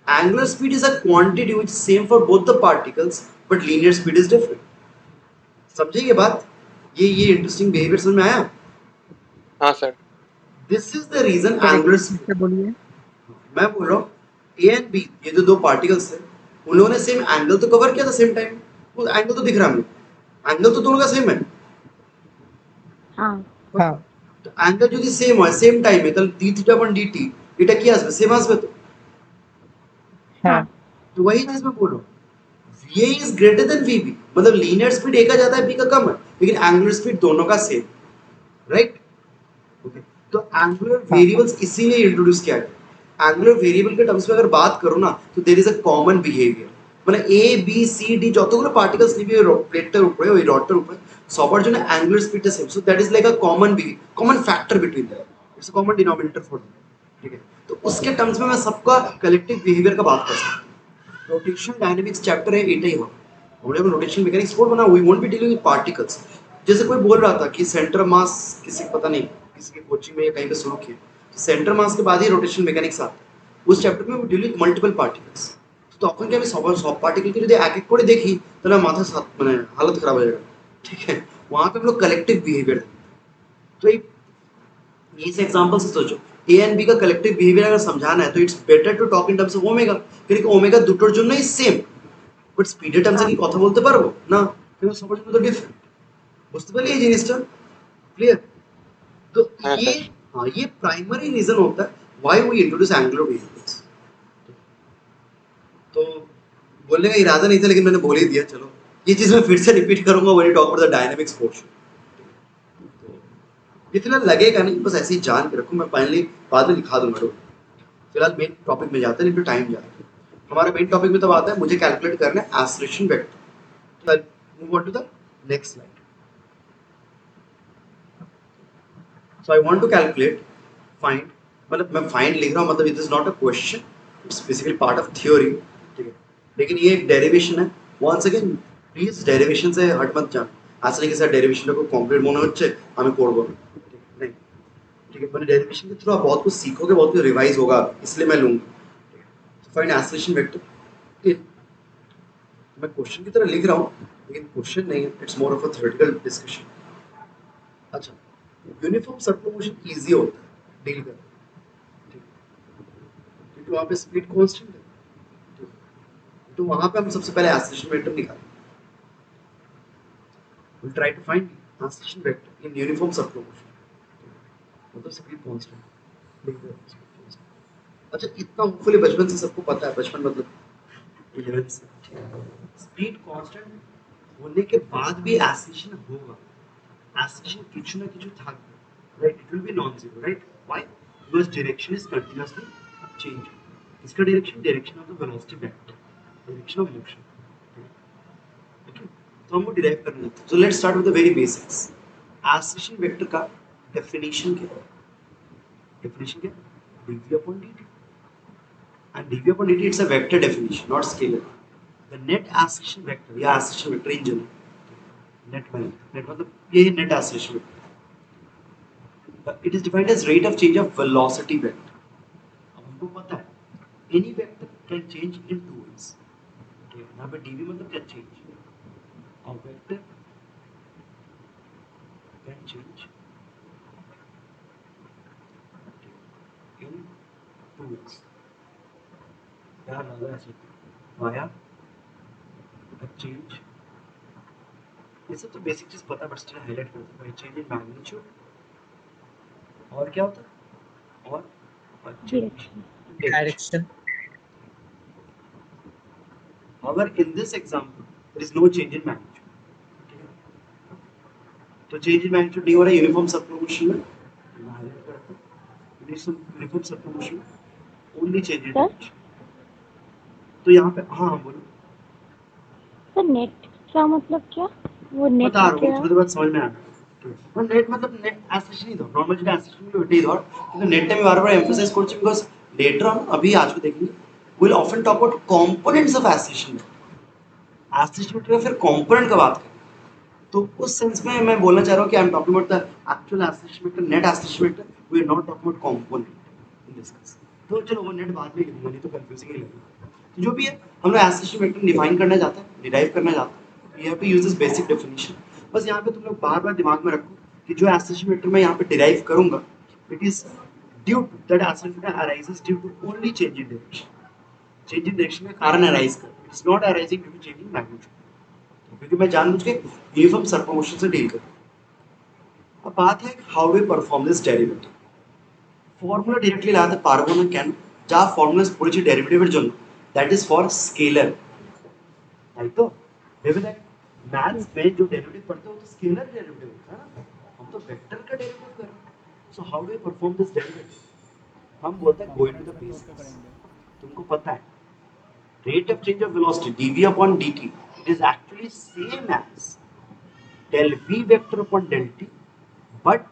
angular speed is a quantity which is same for both the particles but linear speed is different। समझे ये बात? ये इंटरेस्टिंग बिहेवियर समझ में आया? हाँ sir. This is the reason angular speed, बोलिए मैं बोल रहा हूँ ए एंड बी ये जो दो पार्टिकल्स थे उन्होंने सेम एंगल तो कवर किया था सेम टाइम, वो एंगल तो दिख रहा है हमें, एंगल तो दोनों का सेम है, हाँ हाँ तो एंगल যদি সেম হয় সেম টাইমে তাহলে d থিটা अपॉन dt এটা কি আসবে? সেম আসবে তো? हाँ तो वही चीज मैं बोल रहा हूँ, VA is greater than VB, मतलब लीनियर स्पीड ए का ज्यादा है बी का कम है, लेकिन एंगुलर स्पीड दोनों का सेम, राइट? ओके, तो एंगुलर वेरिएबल्स इसीलिए इंट्रोड्यूस किया गया। एंगुलर वेरिएबल के टर्म्स में अगर बात करूँ ना तो there is a common behaviour, মানে এ বি সি ডি যতগুলো পার্টিকেলস নিবি ওই প্লেটটার উপরে ওই রডটার উপরে সবার জন্য অ্যাঙ্গুলার স্পিডটা same so that is like a common factor between that it's a common denominator for that ठीक है तो उसके टर्म्स में मैं सबका कलेक्टिव बिहेवियर का बात कर सकता हूँ रोटेशन डायनेमिक्स चैप्टर है एटा ही हो हमने अगर रोटेशन मैकेनिक्स पढ़ा ना we won't be dealing with particles जैसे कोई बोल रहा था कि सेंटर मास किसी को पता नहीं किसी के कोचिंग में या कहीं पे शुरू किया तो सेंटर मास के बाद ही रोटेशन मैकेनिक्स आता है उस चैप्टर में we deal with multiple particles तो তখন কি আমি সব পার্টিকেলকে যদি এক এক করে দেখি তাহলে আমার মাথা মানে हालत खराब हो जाएगा ठीक है वहां पे हम लोग कलेक्टिव बिहेवियर तो इस एग्जांपल से सोचो ए एंड बी का कलेक्टिव बिहेवियर अगर समझाना है तो it's better to talk in terms of omega क्योंकि ओमेगा দুটোর জন্যই সেম বাট স্পিডের টার্মসে কি কথা বলতে পারবো না কিন্তু সবার জন্য তো ডিফারেন্ট বুঝতে পারলি এই জিনিসটা क्लियर तो हाँ ये सर हाँ ये प्राइमरी रीजन होता है why we introduce angular variables तो बोलने का इरादा नहीं था लेकिन मैंने बोल ही दिया चलो ये चीज मैं फिर से रिपीट करूंगा when you talk about the dynamics portion ये फिलहाल लगेगा नहीं बस ऐसे ही जान के रखो मैं फाइनली बाद में लिखा दूंगा तो फिलहाल मेन टॉपिक में जाते हैं नहीं तो टाइम जाता है हमारा मेन टॉपिक में तब आता है मुझे कैलकुलेट करना है एक्सेलरेशन वेक्टर तो move on to the next slide so I want to calculate find मतलब मैं फाइंड लिख रहा हूँ मतलब it is not a question it's basically part of theory ठीक है लेकिन ये एक डेरिवेशन है वंस अगेन प्लीज डेरिवेशन से हट मत जाना আসলে কি স্যার डेरिवेशन को कॉम्प्लीट মনে হচ্ছে আমি করব नहीं ठीक है मैंने डेरिवेशन के थ्रू आप बहुत कुछ सीखोगे बहुत कुछ रिवाइज होगा इसलिए मैं लूंगा तो फाइंड एक्सेलरेशन वेक्टर मैं क्वेश्चन की तरह लिख रहा हूँ लेकिन क्वेश्चन नहीं है it's more of a theoretical discussion अच्छा यूनिफॉर्म सर्कुलर इजी होता है डील करना ठीक है क्योंकि वहाँ पे स्पीड कांस्टेंट है ठीक है तो वहाँ पे हम सबसे पहले एक्सेलरेशन वेक्टर निकालें we'll try to find translation vector in uniform subproportion मतलब स्पीड कांस्टेंट अच्छा इतना होपफुली बचपन से सबको पता है बचपन मतलब 11 से स्पीड कांस्टेंट होने के बाद भी एक्सेलरेशन होगा एक्सेलरेशन কিছু না কিছু থাকবে right it will be non zero right why because direction is continuously changing इसका direction of the velocity vector direction of motion okay तो हमको डिराइव करना है so let's start with the very basics acceleration vector का definition क्या है definition क्या dv upon dt and dv upon dt it's a vector definition not scalar the net acceleration vector या acceleration vector in general net मतलब ये net acceleration vector it is defined as rate of change of velocity vector अब हमको पता है any vector can change in two ways okay यहाँ पे dv मतलब क्या change a vector can change in two ways क्या लगा ऐसे via a change ये सब तो बेसिक चीज पता है बट स्टिल हाईलाइट करते हैं चेंज इन मैग्नीट्यूड और क्या होता है और Direction. Direction however in this example there is no change in magnitude ठीक है तो चेंज इन मैग्नीट्यूड नहीं हो रहा यूनिफॉर्म सबप्रोपोर्शन में मैं हाईलाइट करता हूं यूनिफॉर्म सबप्रोपोर्शन ओनली चेंज इन Sir? तो यहाँ पे हाँ हाँ बोलो सर नेट का मतलब क्या वो नेट बता रहा हूँ क्या थोड़ी बात समझ में आ गया नेट मतलब नेट एक्सेलरेशन ही दो नॉर्मल যেটা एक्सेलरेशन গুলো ওটাই ধর কিন্তু নেটটা আমি বারবার এমফাসাইজ করছি বিকজ लेटर ऑन अभी आज को देखेंगे will often talk about components of acceleration acceleration का फिर कंपोनेंट का बात करें तो उस सेंस में मैं बोलना चाह रहा हूँ कि I am talking about the actual acceleration vector net acceleration vector we are not talking about component in this case तो चलो वो नेट बाद में लिखूंगा नहीं तो कंफ्यूजिंग ही लगेगा तो जो भी है हम लोग एक्सेलरेशन वेक्टर डिफाइन करना चाहते हैं डिराइव करना चाहते हैं we have to use this basic definition बस यहाँ पे तुम लोग बार बार दिमाग में रखो कि जो एक्सेलरेशन वेक्टर मैं यहाँ पे डिराइव करूंगा it is due to that acceleration vector arises due to only change in direction change in direction के कारण अराइज कर it is not arising due to change in magnitude क्योंकि मैं जानबूझ के यूनिफॉर्म सर्कुलेशन से डील कर अब बात है how we perform this derivative formula directly লাগাতে পারবো না কেন যা ফর্মুলাস পড়েছি ডেরিভেটিভের জন্য दैट इज फॉर स्केलर তাই তো ভেবে দেখ मैथ्स में जो डेरिवेटिव पढ़ते हो तो स्केलर डेरिवेटिव होता है ना हम तो वेक्टर का डेरिवेटिव कर रहे हैं so how do we perform this derivative हम बोलते हैं गोइंग टू द बेसिक्स तुमको पता है rate of change of velocity dv upon dt, it is actually same as del v vector upon del t, but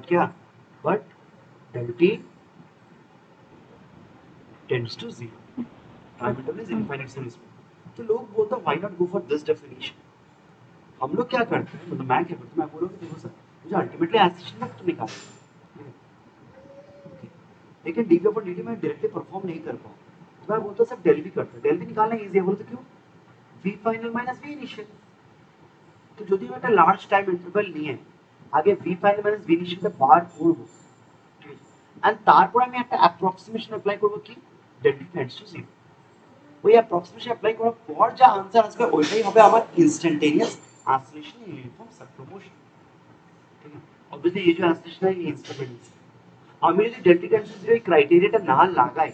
क्या, but del t tends to zero, time interval is infinite series में. तो लोग बोलते हैं why not go for this definition. हम लोग क्या करते हैं, मतलब मैं क्या करता हूँ, मैं बोलूँ कि देखो सर मुझे अल्टीमेटली एसिलेशन वेक्टर निकालना है, लेकिन dv upon dt मैं डायरेक्टली परफॉर्म नहीं कर पाऊँ, तो मैं बोलता हूँ सर डेल वी करते हैं, डेल वी निकालना इजी है, बोलते क्यों, v final minus v initial, तो যদি একটা লার্জ টাইম ইন্টারভ্যাল নিয়ে আগে v ফাইনাল মাইনাস v ইনিশিয়ালটা বার করব, ঠিক আছে, এন্ড তারপর আমি একটা অ্যাপ্রক্সিমেশন অ্যাপ্লাই করব কি ডেল টি টেন্ডস টু 0, ওই অ্যাপ্রক্সিমেশন অ্যাপ্লাই করার পর যা आंसर আসবে ওইটাই হবে আমার ইনস্ট্যান্টেনিয়াস অ্যাসিলেশন ইন ইউনিফর্ম সাবপ্রমোশন, ঠিক আছে, অবভিয়াসলি এই যে অ্যাসিলেশন है ये ইনস্ট্যান্টেনিয়াস, আমি যদি ডেল টি টেন্ডস টু 0 এই ক্রাইটেরিয়াটা না লাগাই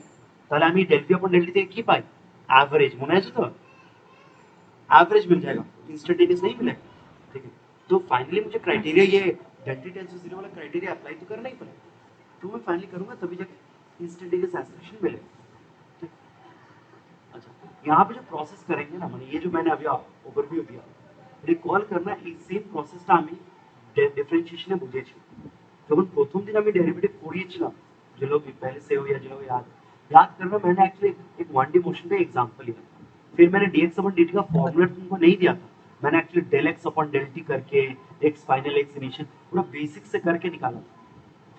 তাহলে আমি del p upon del t থেকে কি পাই, एवरेज মনে আছে তো, एवरेज मिल जाएगा, इंस्टेंटेनियस नहीं मिलेगा, ठीक है, तो फाइनली मुझे क्राइटेरिया ये डेल्टा टेंस टू 0 वाला क्राइटेरिया अप्लाई तो करना ही पड़ेगा, तो मैं फाइनली करूंगा तभी जाके इंस्टेंटेनियस एस्पिरेशन मिलेगा, ठीक. अच्छा, यहाँ पे जो प्रोसेस करेंगे ना, मैंने ये जो मैंने अभी ओवरव्यू दिया, रिकॉल करना এই সেম প্রসেসটা আমি ডিফারেন্সিয়েশনে বুঝিয়েছি, যখন প্রথম দিন আমি ডেরিভেটিভ পড়িয়েছিলাম, जो लोग पहले से हो या जो लोग याद करना, मैंने एक्चुअली एक 1D मोशन का एग्जांपल लिया, फिर मैंने dx अपॉन dt का फॉर्मूला तुमको नहीं दिया था, मैंने actually del x upon del t करके x फाइनल x इनिशियल पूरा बेसिक से करके निकाला था,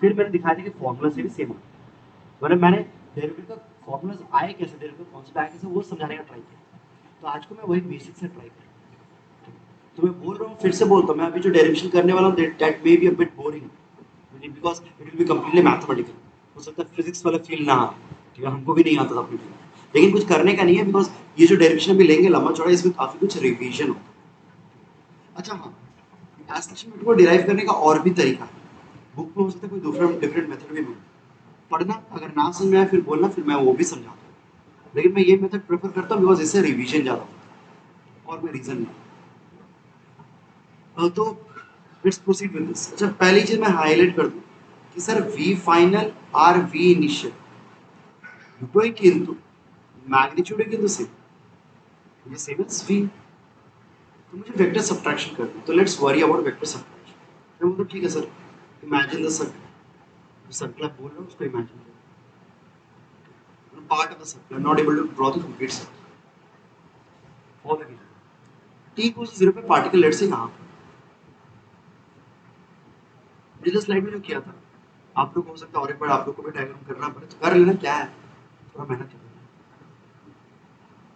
फिर मैंने दिखाया था कि फॉर्मूला से भी सेम है, मतलब मैंने डेरिवेटिव का फॉर्मूलाज आए कैसे, डेरिवेटिव कॉन्सेप्ट आए कैसे, वो समझाने का ट्राई किया, तो आज को मैं वही बेसिक से ट्राई कर, तो मैं बोल रहा हूँ फिर से बोलता हूँ, मैं अभी जो डेरिवेशन करने वाला हूँ that may be a bit boring because it will be completely mathematical, हो सकता है फिजिक्स वाला फील ना आए, ठीक है, हमको भी नहीं आता था अपनी टाइम, लेकिन कुछ करने का नहीं है बिकॉज ये जो डेरिवेशन अभी लेंगे लंबा चौड़ा, इसमें काफी कुछ रिवीजन होता है. अच्छा हाँ, एस्टिमेशन मेथड को डिराइव करने का और भी तरीका है, बुक में हो सकता है कोई दूसरा डिफरेंट मेथड भी मिले, पढ़ना अगर ना समझ में आए फिर बोलना, फिर मैं वो भी समझाता हूँ, लेकिन मैं ये मेथड प्रेफर करता हूँ बिकॉज इससे रिवीजन ज़्यादा होता है, और कोई रीज़न नहीं. तो लेट्स प्रोसीड विद दिस. अच्छा, पहली चीज़ मैं हाईलाइट कर दूँ कि sir we final are we initial দুটোই কিন্তু मैग्नीट्यूड কিন্তু सेम, ये सेम एज v, तो मुझे वेक्टर सब्ट्रैक्शन करना है, तो let's worry about vector subtraction. मैं बोलता ठीक है sir, imagine the circle, circle आप बोल रहे हो उसको इमेजिन करो, part of the circle, not able to draw the complete circle, follow कीजिए, t इक्वल्स 0 पे पार्टिकल लेट्स से यहाँ पिछले स्लाइड में जो किया था, आप लोग हो सकता है और एक बार आप लोग को भी डायग्राम करना पड़े तो कर लेना, क्या है थोड़ा मेहनत करना.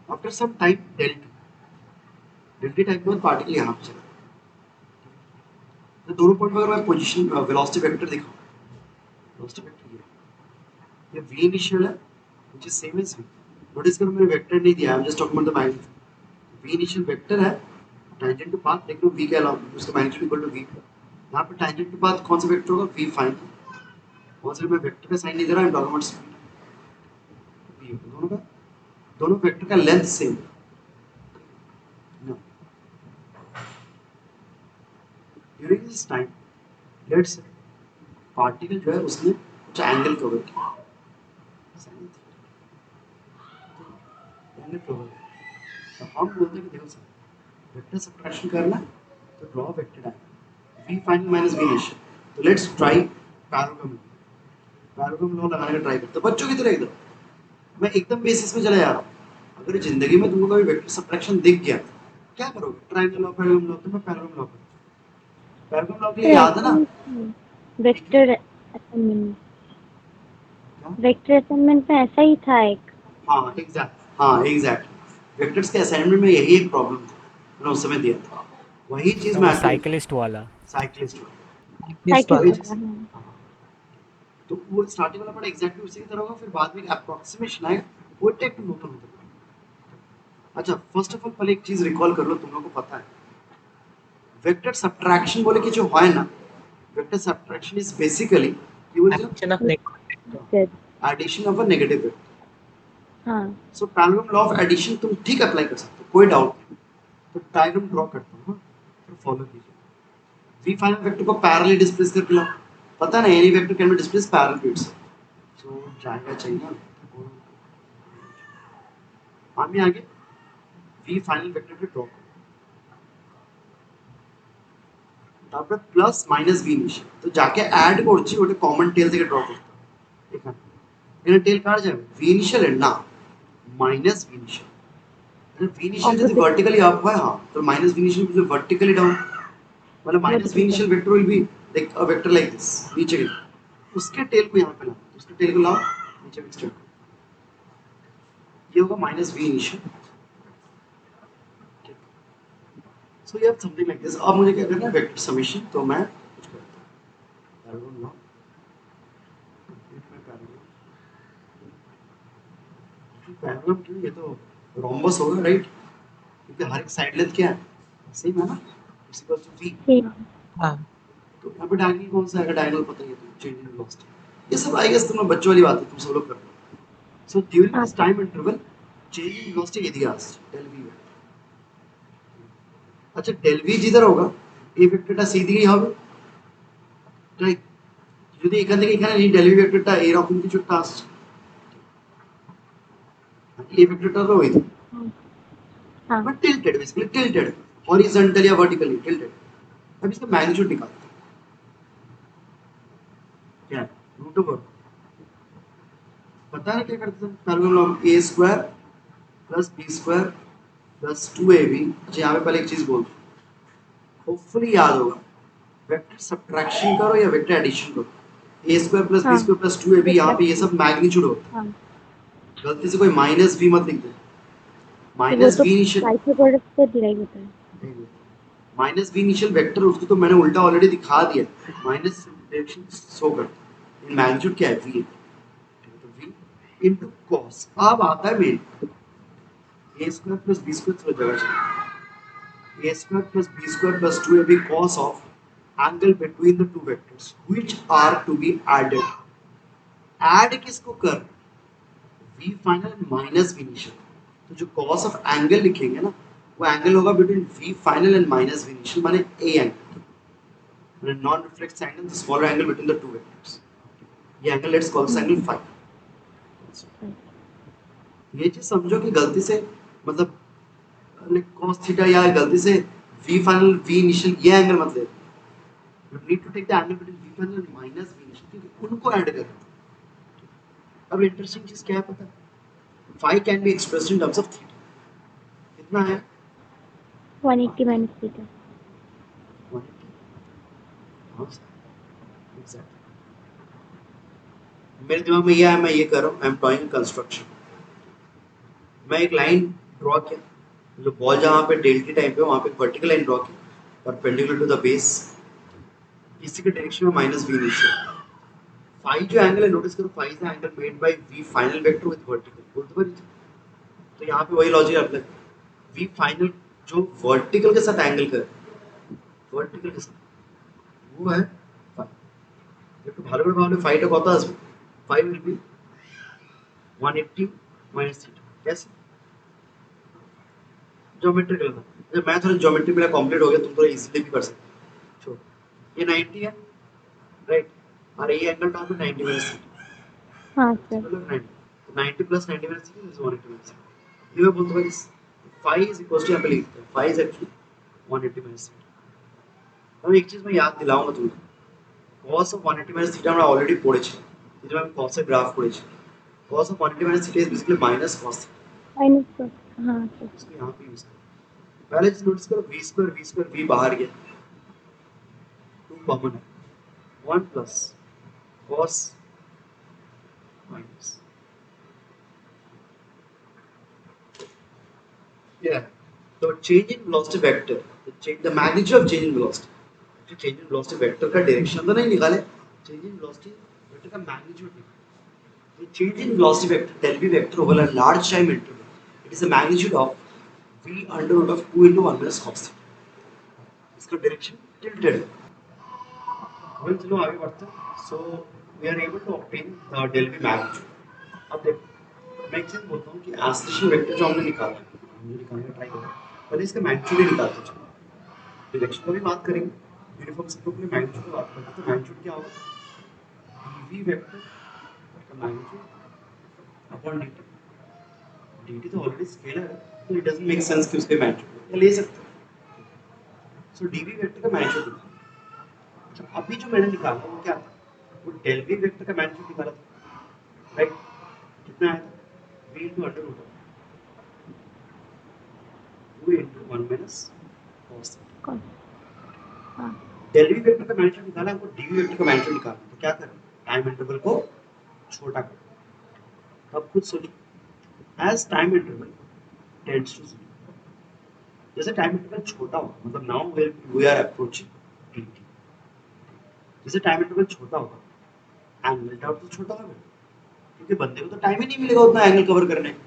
After some time delta type के बाद पार्टिकल यहाँ पे चला, तो दोनों पॉइंट पर अगर मैं पोजीशन वेलोसिटी वेक्टर दिखाऊं, वेलोसिटी वेक्टर ये v इनिशियल है which is same as v, notice करो मैंने वेक्टर नहीं दिया, I am just talking about the magnitude, v initial vector है टेंजेंट टू पाथ, देख लो v के अलावा उसका मैग्नीट्यूड इक्वल टू v, यहाँ पे टेंजेंट टू पाथ कौन सा वेक्टर होगा, v फाइनल, कौन सा, मैं वेक्टर का साइन नहीं दे रहा, आई एम टॉकिंग अबाउट स्पीड, दोनों वेक्टर का length same. During this time let's say particle जो है उसने कुछ एंगल कवर किया, एंगल कवर, तो हम बोलते हैं कि देखो सर वेक्टर सब्ट्रैक्शन करना है तो draw vector diagram v final minus v initial, तो लेट्स ट्राई पैरेललोग्राम लॉ लगाने का ट्राई करते हैं बच्चों की तरह एकदम, मैं एकदम बेसिस में चला जा रहा हूँ. अगर जिंदगी में तुमको कभी वेक्टर सब्ट्रैक्शन दिख गया क्या करोगे, ट्रायंगल लॉ पैरेललोग्राम लॉ, तो मैं पैरेललोग्राम लॉ करूँ, पैरेललोग्राम लॉ के लिए याद है ना, वेक्टर असाइनमेंट, वेक्टर असाइनमेंट में ऐसा ही था एक. हाँ एग्जैक्ट वेक्टर्स के असाइनमेंट में यही एक प्रॉब्लम था, मैंने उस समय दिया था, वही चीज मैं साइकिलिस्ट वाला साइक्लिस्ट साइकिल, तो वो स्टार्टिंग वाला पार्ट एग्जैक्टली उसी की तरह होगा, फिर बाद में एक अप्रोक्सीमेशन आएगा, वो टेक टू नोट होता है. अच्छा, फर्स्ट ऑफ ऑल पहले एक चीज रिकॉल कर लो, तुम लोगों को पता है वेक्टर सब्ट्रैक्शन बोले कि जो है ना, vector subtraction is basically addition of addition of a negative vector. हाँ, so parallelogram law of addition तुम ठीक अप्लाई कर सकते हो, कोई डाउट नहीं. तो डायग्राम ड्रॉ करता हूँ, फिर फॉलो कीजिए. v फाइनल वेक्टर को पैरेलली डिस्प्लेस करके लाओ, पता नहीं any vector can be displace parallel to its, so जाएगा चाहिए আমি আগে ভি ফাইনাল ভেক্টরকে ড্র করব, তারপরে প্লাস মাইনাস ভি ইনিশিয়াল। তো যাকে অ্যাড করছি ওটা কমন টেল থেকে ড্র করতে হবে। এখানে এখানে টেল কার যাবে? ভি ইনিশিয়ালের না, minus V initial. V initial যদি Opposite. वर्टिकली अप হয়, हाँ, तो माइनस ভি इनिशियल जो वर्टिकली डाउन, मतलब माइनस भी Vertical. Initial vector will be like a vector like this, नीचे की तरफ। उसके टेल को यहाँ पे लाओ, उसके टेल को लाओ नीचे की तरफ, ये होगा माइनस भी इनिशियल। सो ये समथिंग लाइक दिस। अब मुझे क्या करना है? Vector summation. तो मैं कुछ करता हूँ, पैरेलल लॉ, पैरेलल क्यों? ये तो रोम्बस होगा, राइट? क्योंकि हर एक साइड लेंथ क्या है? सेम है ना, it's equal to v. Same. तो यहाँ पे डायगोनल कौन सा आएगा? डायगोनल पता ही है तुम्हें, चेंज इन वेलोसिटी। ये सब आई गेस तुम्हें बच्चों वाली बात है, तुम सब लोग करते हो। So during this time interval change in velocity এদিকে আসছে, del v। আচ্ছা del v जिधर होगा এই ভেক্টরটা সেই দিকেই হবে, রাইট? যদি এখান থেকে এখানে এই del v ভেক্টরটা এইরকম কিছু একটা আসছে, এই ভেক্টরটারও ওই দিকে, हाँ. But tilted, basically tilted, horizontal या वर्टिकली टिल्टेड। अब इसका मैग्नीट्यूड निकालते हैं। क्या है? रूट ओवर, पता है क्या करते हैं? Parallel law a square plus b square plus 2ab। अच्छा यहाँ पे पहले एक चीज बोल दूं, होपफुली याद होगा, वेक्टर सब्ट्रैक्शन करो या वेक्टर एडिशन करो, a स्क्वायर प्लस b हाँ. स्क्वायर प्लस 2ab, यहाँ पे ये सब मैग्नीट्यूड होता हाँ. है। गलती से कोई माइनस v मत लिख दे, तो वो माइनस तो v इनिशियल, पाइथागोरस से डिराइव होता है. माइनस v इनिशियल वेक्टर, उसको तो मैंने उल्टा ऑलरेडी दिखा दिया, माइनस डायरेक्शन शो करता है। मैग्नीट्यूड क्या है? v। तो v इनटू cos। अब आता है main a square plus b square, थोड़ा जगह चाहिए, a square plus b square plus 2ab cos of angle between the two vectors which are to be added। Add किसको कर? v final minus v initial. तो जो cos of angle लिखेंगे ना, वो एंगल होगा between v final and minus v initial, माने a angle, माने non reflex angle, the smaller angle between the two vectors. ये angle let's call this angle phi. ये चीज समझो कि गलती से मतलब cos थीटा या गलती से v फाइनल v इनिशियल ये एंगल मत ले, you need to take the angle between v final and minus v initial, क्योंकि उनको ऐड करना है। अब इंटरेस्टिंग चीज क्या है पता है? phi can be expressed in terms of theta। कितना है? 180 minus theta. 180। हाँ एग्जैक्ट, मेरे दिमाग में ये है, मैं ये कर रहा हूँ, आई एम ड्राइंग कंस्ट्रक्शन। मैं एक लाइन ड्रॉ किया, जो बॉल जहाँ पे डेल्टी टाइप पे वहाँ पे एक वर्टिकल लाइन ड्रॉ की परपेंडिकुलर टू द बेस, इसी के डायरेक्शन में माइनस v इनिशियल। फाई जो एंगल है, नोटिस करो, phi is the angle made by v final vector with vertical, बोलते पर। तो यहाँ पे वही लॉजिक अप्लाई, v फाइनल जो वर्टिकल के साथ एंगल कर, वर्टिकल के साथ, वो है फाई। একটু ভালো করে ভাবলে ফাইটা কত আসবে? Phi will be 180 minus theta. कैसे? ज्योमेट्रिकल में जब मैं थोड़ा ज्योमेट्री मेरा कंप्लीट हो गया, तुम थोड़ा इजीली भी कर सकते हो। छोड़, ये 90 है, राइट? और ये एंगल कहाँ पे? 90 माइनस थीटा, हाँ सर. मतलब 90, तो 90 plus 90 minus theta is 180 minus theta. ये मैं बोलता हूँ फाई इज इक्वल टू, यहाँ पे लिखते हैं phi is actually 180 minus theta. अब एक चीज मैं याद दिलाऊंगा तुम्हें, cos of 180 minus theta আমরা অলরেডি পড়েছি, এই যে আমি cos এর গ্রাফ করেছি। cos of 180 minus theta is basically minus cos theta। Minus का. हाँ सर. इसको यहाँ पे यूज करो। पहले चीज नोटिस करो, v स्क्वायर v बाहर गया, 2 कॉमन है, 1 प्लस cos माइनस ये। तो change in velocity vector, the magnitude of change in velocity, change in velocity vector का डायरेक्शन तो नहीं निकाले, चेंज इन वेलोसिटी वेक्टर का मैग्नीट्यूड निकाले। The change in velocity vector del v vector over a large time interval, it is a magnitude of v under root of 2 into 1 minus cos theta। इसका direction tilted है। well, चलो आगे बढ़ते हैं। So we are able to obtain the del v magnitude। अब देखो, मैं एक चीज बोलता हूँ कि एक्सेलरेशन वेक्टर जो हमने निकाला है, हमने निकालने ट्राई करा, पहले इसका मैग्नीट्यूड ही निकालते हैं। चलो डायरेक्शन का भी बात करेंगे, यूनिफॉर्म सब के लिए मैग्नीट्यूड की बात करते हैं। तो मैग्नीट्यूड क्या होगा? dv वेक्टर का मैग्नीट्यूड अपॉन dt dt तो ऑलरेडी स्केलर है, तो इट डजंट मेक सेंस कि उसके मैग्नीट्यूड ले सकते हो। सो dv वेक्टर का मैग्नीट्यूड निकालो। अच्छा, अभी जो मैंने निकाला वो क्या था? वो डेल v वेक्टर का मैग्नीट्यूड निकाला था, राइट? कितना आया था? v into under root 2 into 1 minus cos theta। कौन? हाँ डेल v वेक्टर का मैग्नीट्यूड निकाला, हमको dv वेक्टर का मैग्नीट्यूड निकालना है। तो क्या करें? टाइम इंटरवल को छोटा करो। अब खुद सोचो, as time interval tends to 0, जैसे टाइम इंटरवल छोटा होगा, मतलब now we are approaching dt, जैसे टाइम इंटरवल छोटा होगा एंगल टर्म तो छोटा होगा, क्योंकि बंदे को तो टाइम ही नहीं मिलेगा उतना एंगल कवर करने का,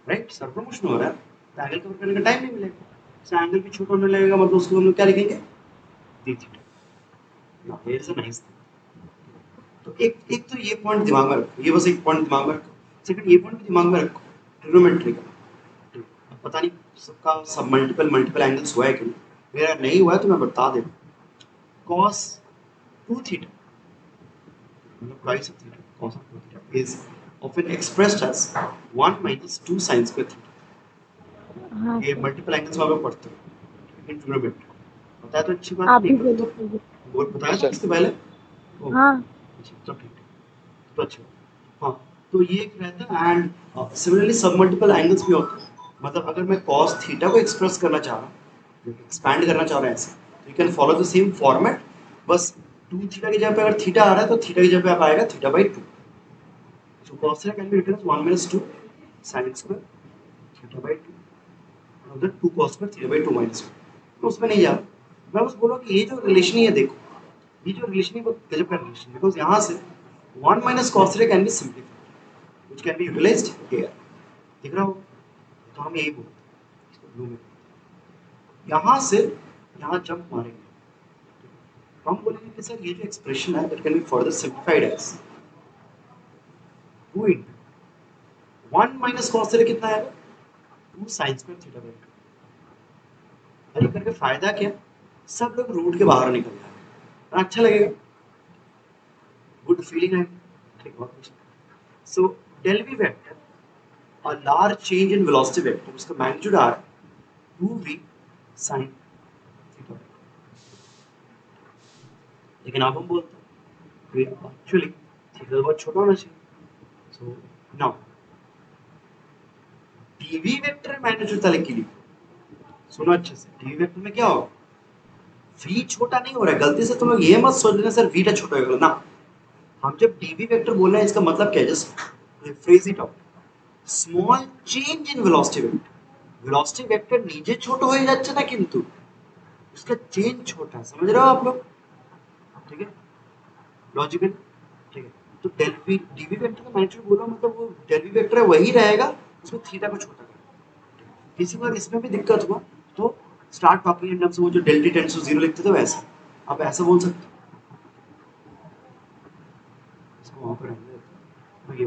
राइट? सर प्रमोशन हो रहा है तो एंगल कवर करने का टाइम नहीं मिलेगा, तो एंगल भी छोटा होने लगेगा, मतलब उसको हम लोग क्या लिखेंगे? D theta. Now here is a nice thing. तो एक एक तो ये पॉइंट दिमाग में रखो, ये बस एक पॉइंट दिमाग में रखो। सेकंड ये पॉइंट भी दिमाग में रखो, ट्रिग्नोमेट्री का। अब पता नहीं सबका सब मल्टीपल एंगल्स हुआ है कि नहीं, मेरा नहीं हुआ है तो मैं बता दे रहा हूँ। cos 2 थीटा, मतलब twice of theta, cos of 2 theta is often expressed as 1 minus 2 sin square theta। हाँ ये सर, मल्टीपल एंगल्स वहाँ पे पढ़ते हो इन ट्रिग्नोमेट्री। बताया तो अच्छी बात आप नहीं भी पढ़ते बोले तो थे। बोल बताया यस था सर। इसके पहले। ओ हाँ अच्छा, तो ठीक है, तो अच्छा। हाँ, तो ये एक रहता है। एंड सिमिलरली सब मल्टीपल एंगल्स भी होते हैं, मतलब अगर मैं cos थीटा को एक्सप्रेस करना चाह रहा हूँ, एक्सपैंड करना चाह रहा हूँ ऐसे, तो you can follow the same format. बस 2 थीटा की जगह पे अगर थीटा आ रहा है तो थीटा की जगह पे आप आएगा theta by 2। So cos theta can be written as 1 minus 2 sin square theta by 2, another 2 cos square theta by 2 minus 1। मैं उसमें नहीं जा रहा, मैं बस बोल रहा हूँ कि ये जो रिलेशन है, देखो ये जो रिलेशन है वो गजब का रिलेशन है, बिकॉज यहाँ से 1 minus cos theta can be simplified which can be utilized here। दिख रहा हो? तो हम यही बोलते हैं इसको ब्लू में, यहाँ से यहाँ जंप मारेंगे तो हम बोलेंगे कि सर ये जो एक्सप्रेशन है that can be further simplified as 2 into 1 minus cos theta कितना आएगा? 2 sin square theta by 2। अरे करके फायदा क्या? सब लोग रूट के बाहर निकल जाएंगे, अच्छा लगेगा, गुड फीलिंग है, ठीक। और कुछ so del v vector, a large change in velocity vector, उसका मैग्नीट्यूड आ रहा है 2v sin थीटा। लेकिन अब हम बोलते हैं कि एक्चुअली थीटा बहुत छोटा होना चाहिए। So now dv vector magnitude था लिख लिया, सुनो अच्छे से, dv वेक्टर में क्या होगा? v छोटा नहीं हो रहा है, गलती से तुम लोग ये मत सोच लेना सर v छोटा होगा ना। हम जब dv वेक्टर बोल रहे हैं इसका मतलब क्या है? Just rephrase it out, small change in velocity vector. Velocity vector নিজে ছোট হয়ে যাচ্ছে না, কিন্তু उसका चेंज छोटा है, समझ रहे हो आप लोग? ठीक है, लॉजिकल, ठीक है। तो डेल वी डीवी वेक्टर का मैग्नीट्यूड बोलो, मतलब वो डेल वी वेक्टर है वही रहेगा, उसमें थीटा को छोटा कर। किसी बार इसमें भी दिक्कत हुआ तो स्टार्ट टॉकिंग इन टर्म्स, वो जो डेल टी टेंड्स टू 0 लिखते थे वैसे आप ऐसा बोल सकते हो। इसको वहां पर रहने देते हैं। तो ये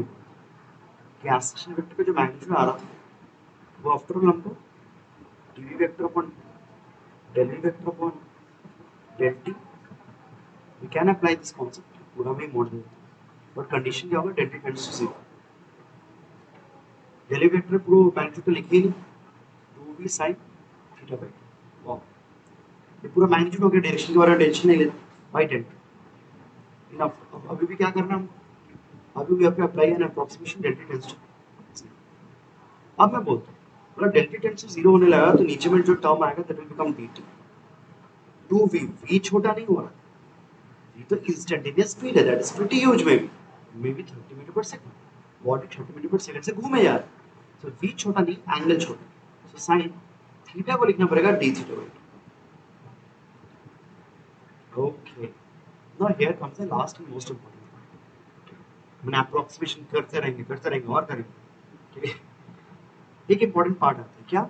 ट्रांसलेशन वेक्टर का जो मैग्नीट्यूड आ रहा था वो आफ्टर ऑल हमको d v vector upon del v vector upon del t, we can apply this concept पूरा में मोड़ देते हैं, बट कंडीशन क्या होगा? Del t tends to 0। Del v vector पूरा मैग्नीट्यूड तो लिखिए नहीं, 2v sin थीटा बाई 2। वाह, ये पूरा मैग्नीट्यूड हो गया, डायरेक्शन के बारे में टेंशन नहीं लेना, बाई डेल टी इनफ। अब अभी भी क्या करना है? अभी we have to apply an approximation del t tends to 0। अब मैं बोलता हूँ अगर डेल टी टेंड्स टू 0 होने लगा तो नीचे में जो टर्म आएगा that will become dt। 2v, v छोटा नहीं हो रहा, v तो इंस्टेंटेनियस स्पीड है, that is pretty huge, may be 30 metre per second, body 30 metre per second से घूमे जा रहा है, सो v छोटा नहीं, एंगल छोटा, सो साइन थीटा को लिखना पड़ेगा d theta by 2। Okay, now here comes the last and most important. मैंने अप्रोक्सीमेशन करते रहेंगे और करेंगे, ठीक है। एक इंपॉर्टेंट पार्ट आता है क्या?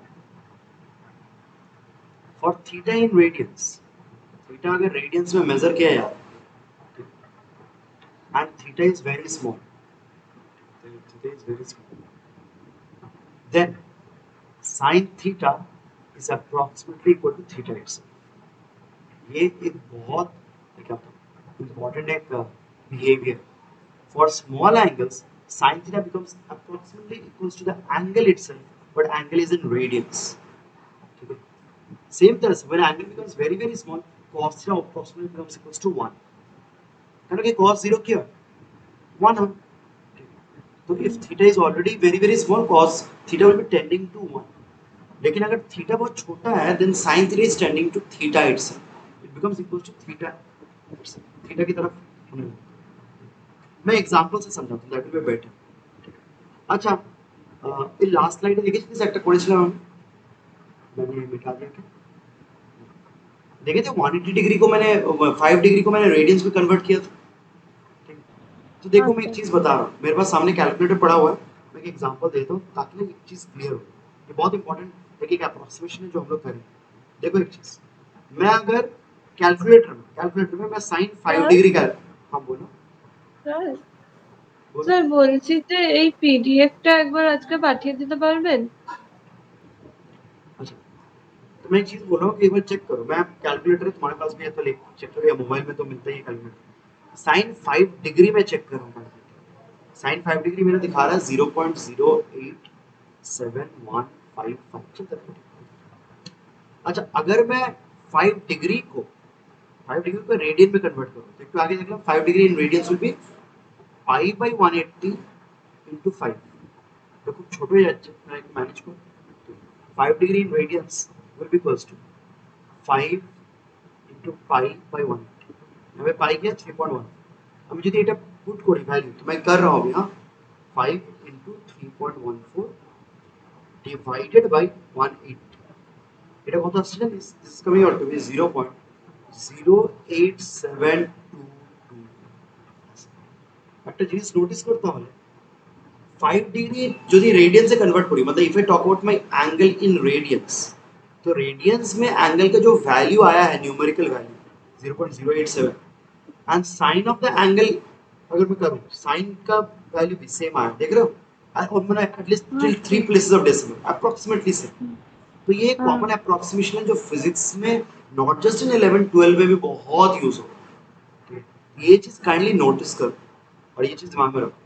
For theta in radians, theta अगर रेडियंस में मेजर किया जाए and theta is very small, theta is very small, then sin theta is approximately equal to theta itself. ये एक बहुत क्या इंपॉर्टेंट एक behaviour for small angles. sin theta becomes approximately equals to the angle itself, but angle is in radians. ठीक है, same तरह से when angle becomes very very small, cos theta approximately becomes equals to 1. कारण कि cos 0 क्या है 1 है. तो if theta is already very very small, cos theta will be tending to 1. लेकिन अगर थीटा बहुत छोटा है then sin theta is tending to theta itself. It becomes equal to theta itself. Theta की तरफ होने लगता है. मैं एग्जांपल से समझाता हूँ, that will be better. अच्छा, ये लास्ट स्लाइड देखिए किस सेक्टर করেছিলাম আমি, मैंने मिटा दिया क्या देखे थे 180 डिग्री को मैंने 5 डिग्री को मैंने रेडियंस में कन्वर्ट किया था. ठीक है? तो देखो हाँ मैं एक सर. चीज बता रहा हूँ, मेरे पास सामने कैलकुलेटर पड़ा हुआ है, मैं एक एग्जांपल देता हूँ ताकि ना एक चीज क्लियर हो. ये बहुत इंपॉर्टेंट है कि अप्रोक्सीमेशन है जो हम लोग करें. देखो एक चीज, मैं अगर कैलकुलेटर में मैं sin 5 স্যার ডিগ্রি का, हाँ बोलो স্যার बोलो. স্যার বলছি যে এই পিডিএফটা একবার আজকে পাঠিয়ে দিতে পারবেন? अच्छा, तो मैं एक चीज बोल रहा हूँ कि एक बार चेक करो, मैं कैलकुलेटर तुम्हारे पास भी है तो ले चेक करो, या मोबाइल में तो मिलता ही है कैलकुलेटर. sin 5 डिग्री में चेक कर रहा हूँ. sin 5 डिग्री मेरा दिखा रहा है 0.08715 चलता है. अच्छा, अगर मैं 5 डिग्री को 5 डिग्री को रेडियन में कन्वर्ट करूँ तो एक तो आगे देख लो, 5 degree in radians will B pi by 180 into 5. देखो छोटे हो जाते हैं, मैं मैनेज करूँ 5 degree in radians will be equals to 5 into pi by 180. यहाँ पे पाई किया 3.1. আমি যদি এটা পুট করি ভ্যালু, তো मैं कर रहा हूँ अभी, हाँ 5 इंटू 3.14 ডিভাইডেড বাই 180. এটা কত আসছে জানিস? This is coming out to be 0.08722. একটা জিনিস নোটিস করতে হবে, 5 डिग्री যদি रेडियन से कन्वर्ट करी, मतलब if I talk about my angle in radians, तो रेडियंस में एंगल का जो वैल्यू आया है numerical value 0.087, and sine of the angle अगर मैं करूं साइन का वैल्यू भी सेम आया, देख रहे हो, और मैंने एटलीस्ट हाँ 3 sir. Places of decimal approximately same. तो ये एक हाँ. कॉमन अप्रोक्सीमेशन है जो फिजिक्स में नॉट जस्ट इन 11 12 में भी बहुत यूज होता है. ये चीज काइंडली नोटिस करो और ये चीज दिमाग में रखो.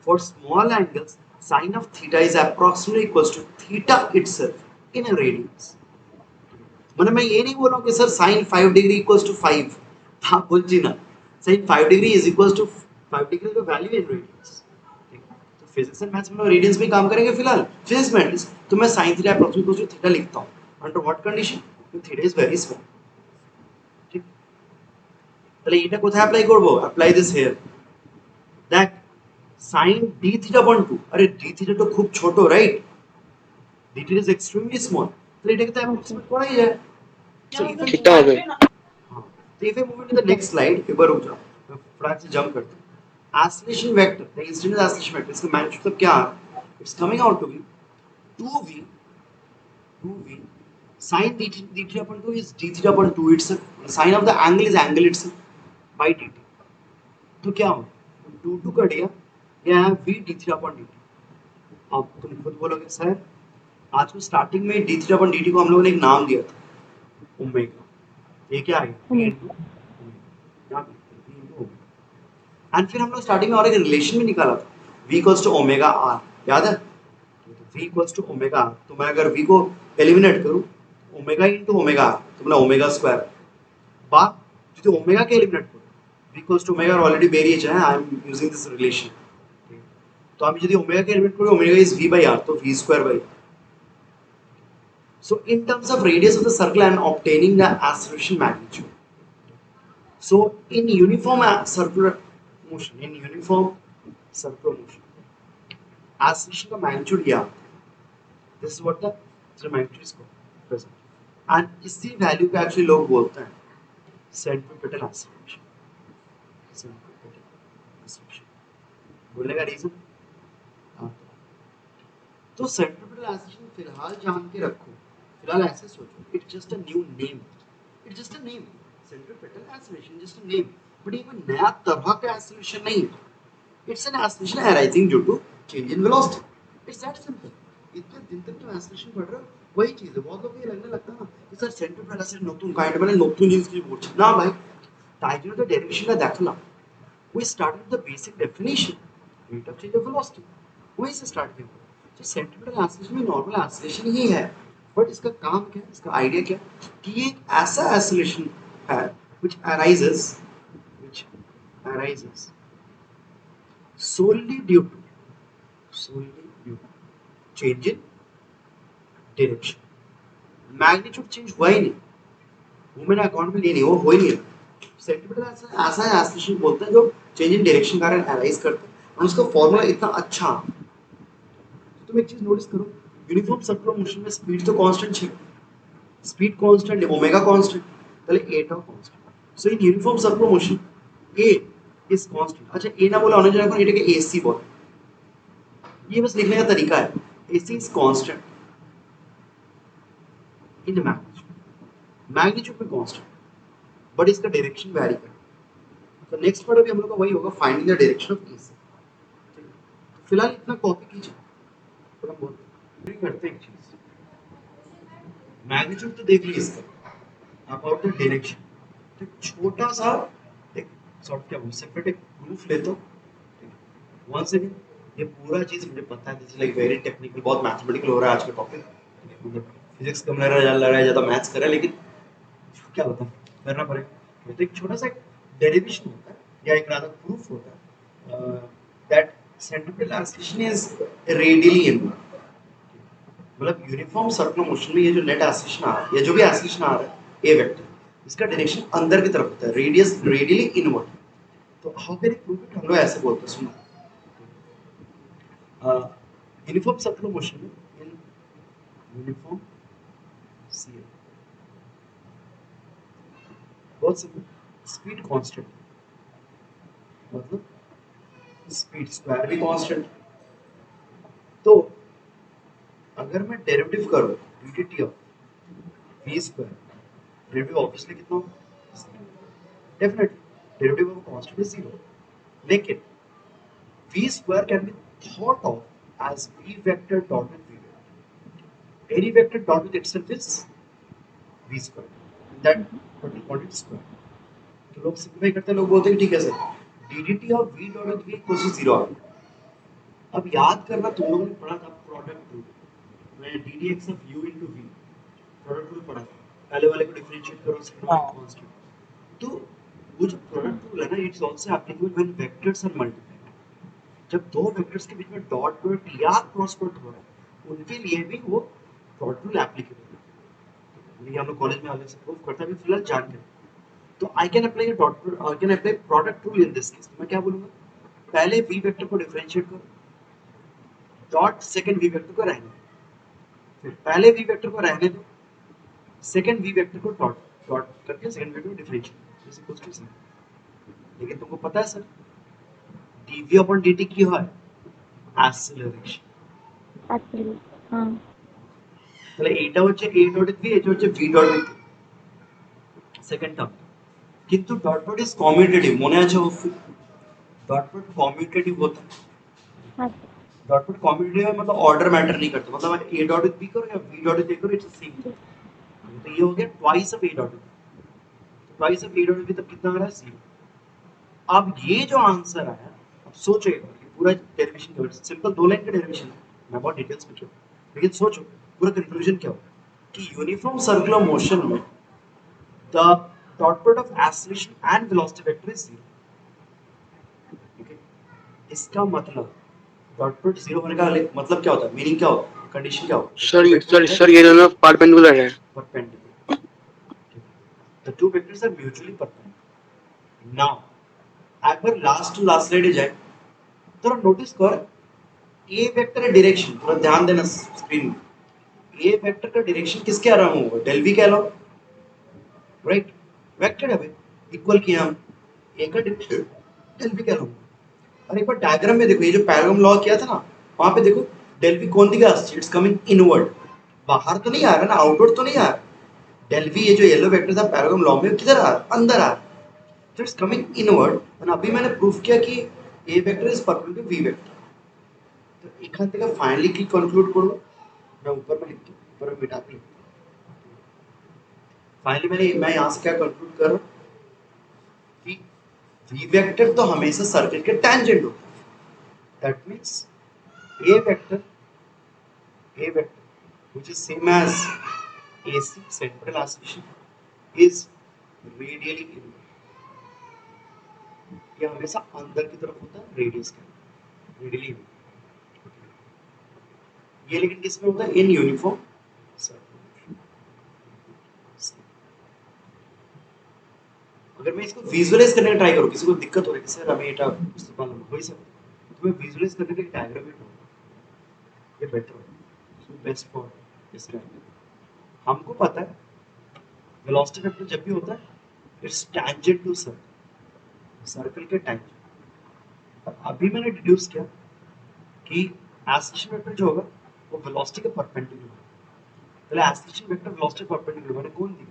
For small angles sine of theta is approximately equals to theta itself in a radians. मतलब मैं ये नहीं बोल रहा हूँ कि sir sine 5 degree equals to 5, आप बोलছি না sine 5 degree is equals to 5 degree का वैल्यू इन रेडियंस. तो फिजिक्स एंड मैथ्स में रेडियंस में काम करेंगे फिलहाल, फिजिक्स में एटलीस्ट, तो मैं sine theta approximately equals to theta लिखता हूँ. Under what condition? Theta is very small. ঠিক, তাহলে এটা কোথায় অ্যাপ্লাই করব? Apply this here. দেখ sin d থিটা upon 2, আরে d থিটা তো খুব ছোট, right? d theta is extremely small, তাহলে এটাকে তো हाँ सर. অ্যাপ্রক্সিমেট করাই যায়. So if I थीटा হবে हाँ, तो if I move into the next slide, एक बार रुक जाओ, मैं फटाक से जंप करता हूँ. Acceleration vector, the instantaneous acceleration vector, इसका मैग्नीट्यूड मतलब क्या है? It's coming out to be 2v sin d theta upon 2 is d theta upon 2 itself. The sign of the angle is angle itself by dt. तो क्या हो? 2 cut गया, यह है v d theta upon dt. अब तुम खुद बोलोगे सर आज को स्टार्टिंग में d theta upon dt को हम लोगों ने एक नाम दिया था ओमेगा. ये क्या आ गया? v into omega. एंड फिर हम लोग स्टार्टिंग में और एक रिलेशन भी निकाला था, v equals to omega r, याद है? v equals to omega r. तो मैं अगर v को एलिमिनेट करूं ओमेगा इनटू ओमेगा r, तो मतलब ओमेगा स्क्वायर বা যদি ওমেগা কে এলিমিনেট করি v equals to omega already বেরিয়েছে, হ্যাঁ I am using this relation. তো আমি যদি ওমেগা কে এলিমিনেট করি omega is v by r, তো v square by. So in terms of radius of the circle I am obtaining the acceleration magnitude. So in uniform circular motion, acceleration का magnitude क्या? This is what the magnitude is called present. And इसी value को actually लोग बोलते हैं centripetal acceleration. बोलने का reason, तो सेंट्रीपिटल एक्सीलरेशन फिलहाल जान के रखो, फिलहाल ऐसे सोचो, it's just a new name, centripetal acceleration just a name, but ये कोई नया तरह का एक्सीलरेशन नहीं है. It's an acceleration arising due to change in velocity. It's that simple. इतने दिन तक तो एक्सीलरेशन पढ़ रहे हो, वही चीज है. बहुत लोग ये लगने लगता है ना कि স্যার সেন্ট্রিপিটাল অ্যাক্সিলারেশন নতুন কাইন্ড, মানে নতুন জিনিস কিছু বলছি না ভাই. তাই জন্য তো ডেরিভেশনটা দেখলাম. We started with the basic definition. Rate of change of velocity, वहीं से स्टार्ट किया। तो सेंट्रीपिटल एक्सीलरेशन में नॉर्मल एक्सीलरेशन ही है, बट इसका काम क्या है, इसका आइडिया क्या है कि ये एक ऐसा एक्सीलरेशन है which arises solely due to change in direction. Magnitude change हुआ ही नहीं, वो मैंने अकाउंट में लिए नहीं, वो हो ही नहीं रहा। सेंटीमीटर ऐसा ऐसा एक्सीलरेशन बोलते हैं जो चेंज इन डायरेक्शन कारण एनालाइज करते हैं, और उसका फॉर्मूला इतना अच्छा। तुम एक चीज नोटिस करो, यूनिफॉर्म सर्कुलर मोशन में स्पीड तो कांस्टेंट है, स्पीड कांस्टेंट है, ओमेगा कांस्टेंट, पहले a tau constant. So in uniform circular motion a is constant. अच्छा ए ना बोला होना चाहिए, पर ए एसी बोल, ये बस लिखने का तरीका है। AC is constant in magnitude में कांस्टेंट, बट इसका डायरेक्शन वैरी करता है। तो नेक्स्ट वर्ड अभी हम लोग का वही होगा, finding the direction of AC. तो फिलहाल इतना कॉपी कीजिए, थोड़ा बहुत करते हैं। एक चीज मैग्नीट्यूड तो देख लीजिए इसका, अबाउट द डायरेक्शन तो छोटा सा एक सॉर्ट क्या बोल सकते हैं, एक प्रूफ लेता हूँ वन सेकंड। ये पूरा चीज मुझे पता है, दिस लाइक वेरी टेक्निकल, बहुत मैथमेटिकल हो रहा है आज का टॉपिक, मतलब फिजिक्स कम लग रहा है ज्यादा मैथ्स कर रहा है, लेकिन क्या होता है करना पड़ेगा। तो एक छोटा सा डेरिवेशन होता है या एक रादर प्रूफ होता है that centripetal acceleration is radially inward. मतलब यूनिफॉर्म सर्कुलर मोशन में ये जो नेट एक्सीलरेशन आ रहा है या जो भी एक्सीलरेशन आ रहा है ए वेक्टर, इसका डायरेक्शन अंदर की तरफ होता है, रेडियस रेडियली इनवर्ड। तो how can you prove it, हम लोग ऐसे बोलते हैं, सुनो। यूनिफॉर्म सर्कुलर मोशन में इन यूनिफॉर्म सीएल बहुत सिंपल, स्पीड कांस्टेंट, मतलब स्पीड स्क्वायर भी कांस्टेंट। तो अगर मैं डेरिवेटिव करूं dt of v square, derivative obviously कितना होगा, definitely derivative of constant is 0, लेकिन v square can be thought of as v vector dot with v vector. Any vector dot with itself is v square, that particular quantity square. तो लोग simplify करते हैं, लोग बोलते हैं ठीक है sir dt of v dot with v equals to 0 आ गया। अब याद करना, तुम लोगों ने पढ़ा था प्रोडक्ट रूल, मैंने ddx of u into v product rule पढ़ा था, पहले वाले को डिफरेंशिएट करो, सेकंड वाले को कांस्टेंट। तो वो जो प्रोडक्ट रूल है ना, it's also applicable when vectors are multiplied. जब दो वेक्टर्स के बीच में डॉट प्रोडक्ट या क्रॉस प्रोडक्ट हो रहा है, उनके लिए भी वो डॉट रूल एप्लीकेबल है। ये हम लोग कॉलेज में आगे से प्रूव करते हैं, अभी फिलहाल जान के। तो I can apply I can apply product rule in this case. मैं क्या बोलूंगा, पहले v वेक्टर को डिफरेंशिएट करो, डॉट सेकंड v वेक्टर को रहने दो, फिर पहले v वेक्टर को रहने दो, second v vector co dot dot करके सेकंड वेक्टर को डिफरेंशिएट इज इक्वल टू 0। लेकिन तुमको पता है सर dv upon dt की है acceleration, एक्चुअली हाँ তাহলে এইটা হচ্ছে a ডট v, এটা হচ্ছে v dot v second term. কিন্তু ডট ডট ইজ কমিউটেটিভ, মনে আছে डॉट डॉट कम्यूटेटिव होता है। हाँ डॉट डॉट कम्यूटेटिव है, मतलब ऑर्डर मैटर नहीं करता, मतलब a डॉट विद b करो या v डॉट विद a करो, इट्स सेम। तो ये हो गया twice of a dot with, twice of a dot with, तब कितना आ रहा है 0। अब ये जो आंसर आया, अब सोचो एक बार, ये पूरा डेरिवेशन का सिंपल दो लाइन का डेरिवेशन है, मैं बहुत डिटेल्स में क्यों, लेकिन सोचो पूरा कंक्लूजन क्या होगा कि यूनिफॉर्म सर्कुलर मोशन में the dot product of acceleration and velocity vector is 0। Okay, इसका मतलब डॉट प्रोडक्ट 0 होने का मतलब क्या होता है, मीनिंग क्या होता है, कंडीशन क्या होता है? सर ये दोनों परपेंडिकुलर है। Perpendicular, the two vectors are mutually perpendicular। now একবার লাস্ট টু লাস্ট স্লাইডে যাই, তোরা নোটিস কর ए वेक्टर का डायरेक्शन, थोड़ा ध्यान देना स्क्रीन में, ए वेक्टर का डायरेक्शन किसके अराउंड होगा, डेल वी के अलाउंग, राइट, वेक्टर है भाई, इक्वल किया हम, ए का डायरेक्शन डेल वी के अलाउंग। और एक बार डायग्राम में देखो, ये जो पैरागोन लॉ किया था ना, वहां पे देखो डेल वी कौन दिखा, इट्स कमिंग इनवर्ड, बाहर तो नहीं आ रहा ना, आउटवर्ड तो नहीं आ रहा। डेल वी ये जो येलो वेक्टर था पैरागोन लॉ में, किधर आ रहा, अंदर आ रहा, तो इट्स कमिंग इनवर्ड। और अभी मैंने प्रूफ किया कि a vector is perpendicular to v vector. तो এখান থেকে ফাইনালি কি কনক্লুড করব, मैं ऊपर में लिखता हूँ, ऊपर में मिटा के लिखता हूँ। फाइनली मैं यहाँ से क्या कंक्लूड कर रहा हूँ कि वी वेक्टर तो हमेशा सर्किल के टेंजेंट होता है, That means A vector which is same as AC central acceleration is radially inward. ये हमेशा अंदर की तरफ होता है रेडियस के रेडियली इनवर्ड. ये लेकिन किस में होता है? In uniform circulation. अगर मैं इसको विजुअलाइज करने का ट्राई करूं, किसी को दिक्कत हो रही है सर हमें এটা বুঝতে পারলাম না वही सब तो मैं विजुअलाइज करने का डायग्राम में ये बेटर है. So best for this diagram. हमको पता है वेलोसिटी वेक्टर जब भी होता है इट्स टैंजेंट टू सर्कल के टैंजेंट. अभी मैंने डिड्यूस किया कि एक्सेलरेशन वेक्टर जो होगा वो वेलोसिटी के परपेंडिकुलर होगा. पहले एक्सेलरेशन वेक्टर वेलोसिटी के परपेंडिकुलर मैंने कौन दी?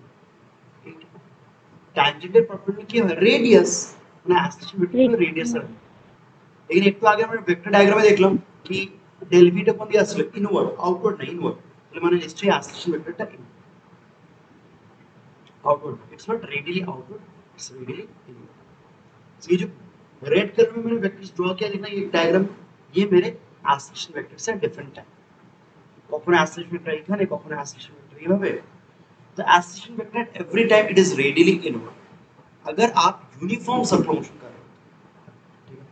टैंजेंट परपेंडिकुलर की रेडियस मैंने एक्सेलरेशन वेक्टर का रेडियस है. लेकिन एक तो आगे मैंने वेक्टर डायग्राम में देख लो कि del v upon the acceleration inward outward नहीं इनवर्ड. तो मैंने लिस्ट किया एक्सेलरेशन वेक्टर का outward. It's not radially outward, it's radially inward. ये जो रेड कलर में मैंने वेक्टर्स ड्रॉ किया देखना ये डायग्राम, ये मेरे एक्सेलरेशन वेक्टर से डिफरेंट है. কখনো acceleration vector এখানে কখনো acceleration vector এইভাবে. तो acceleration vector at every time it is radially inward. अगर आप यूनिफॉर्म सर्कुलर मोशन कर रहे हो ठीक है,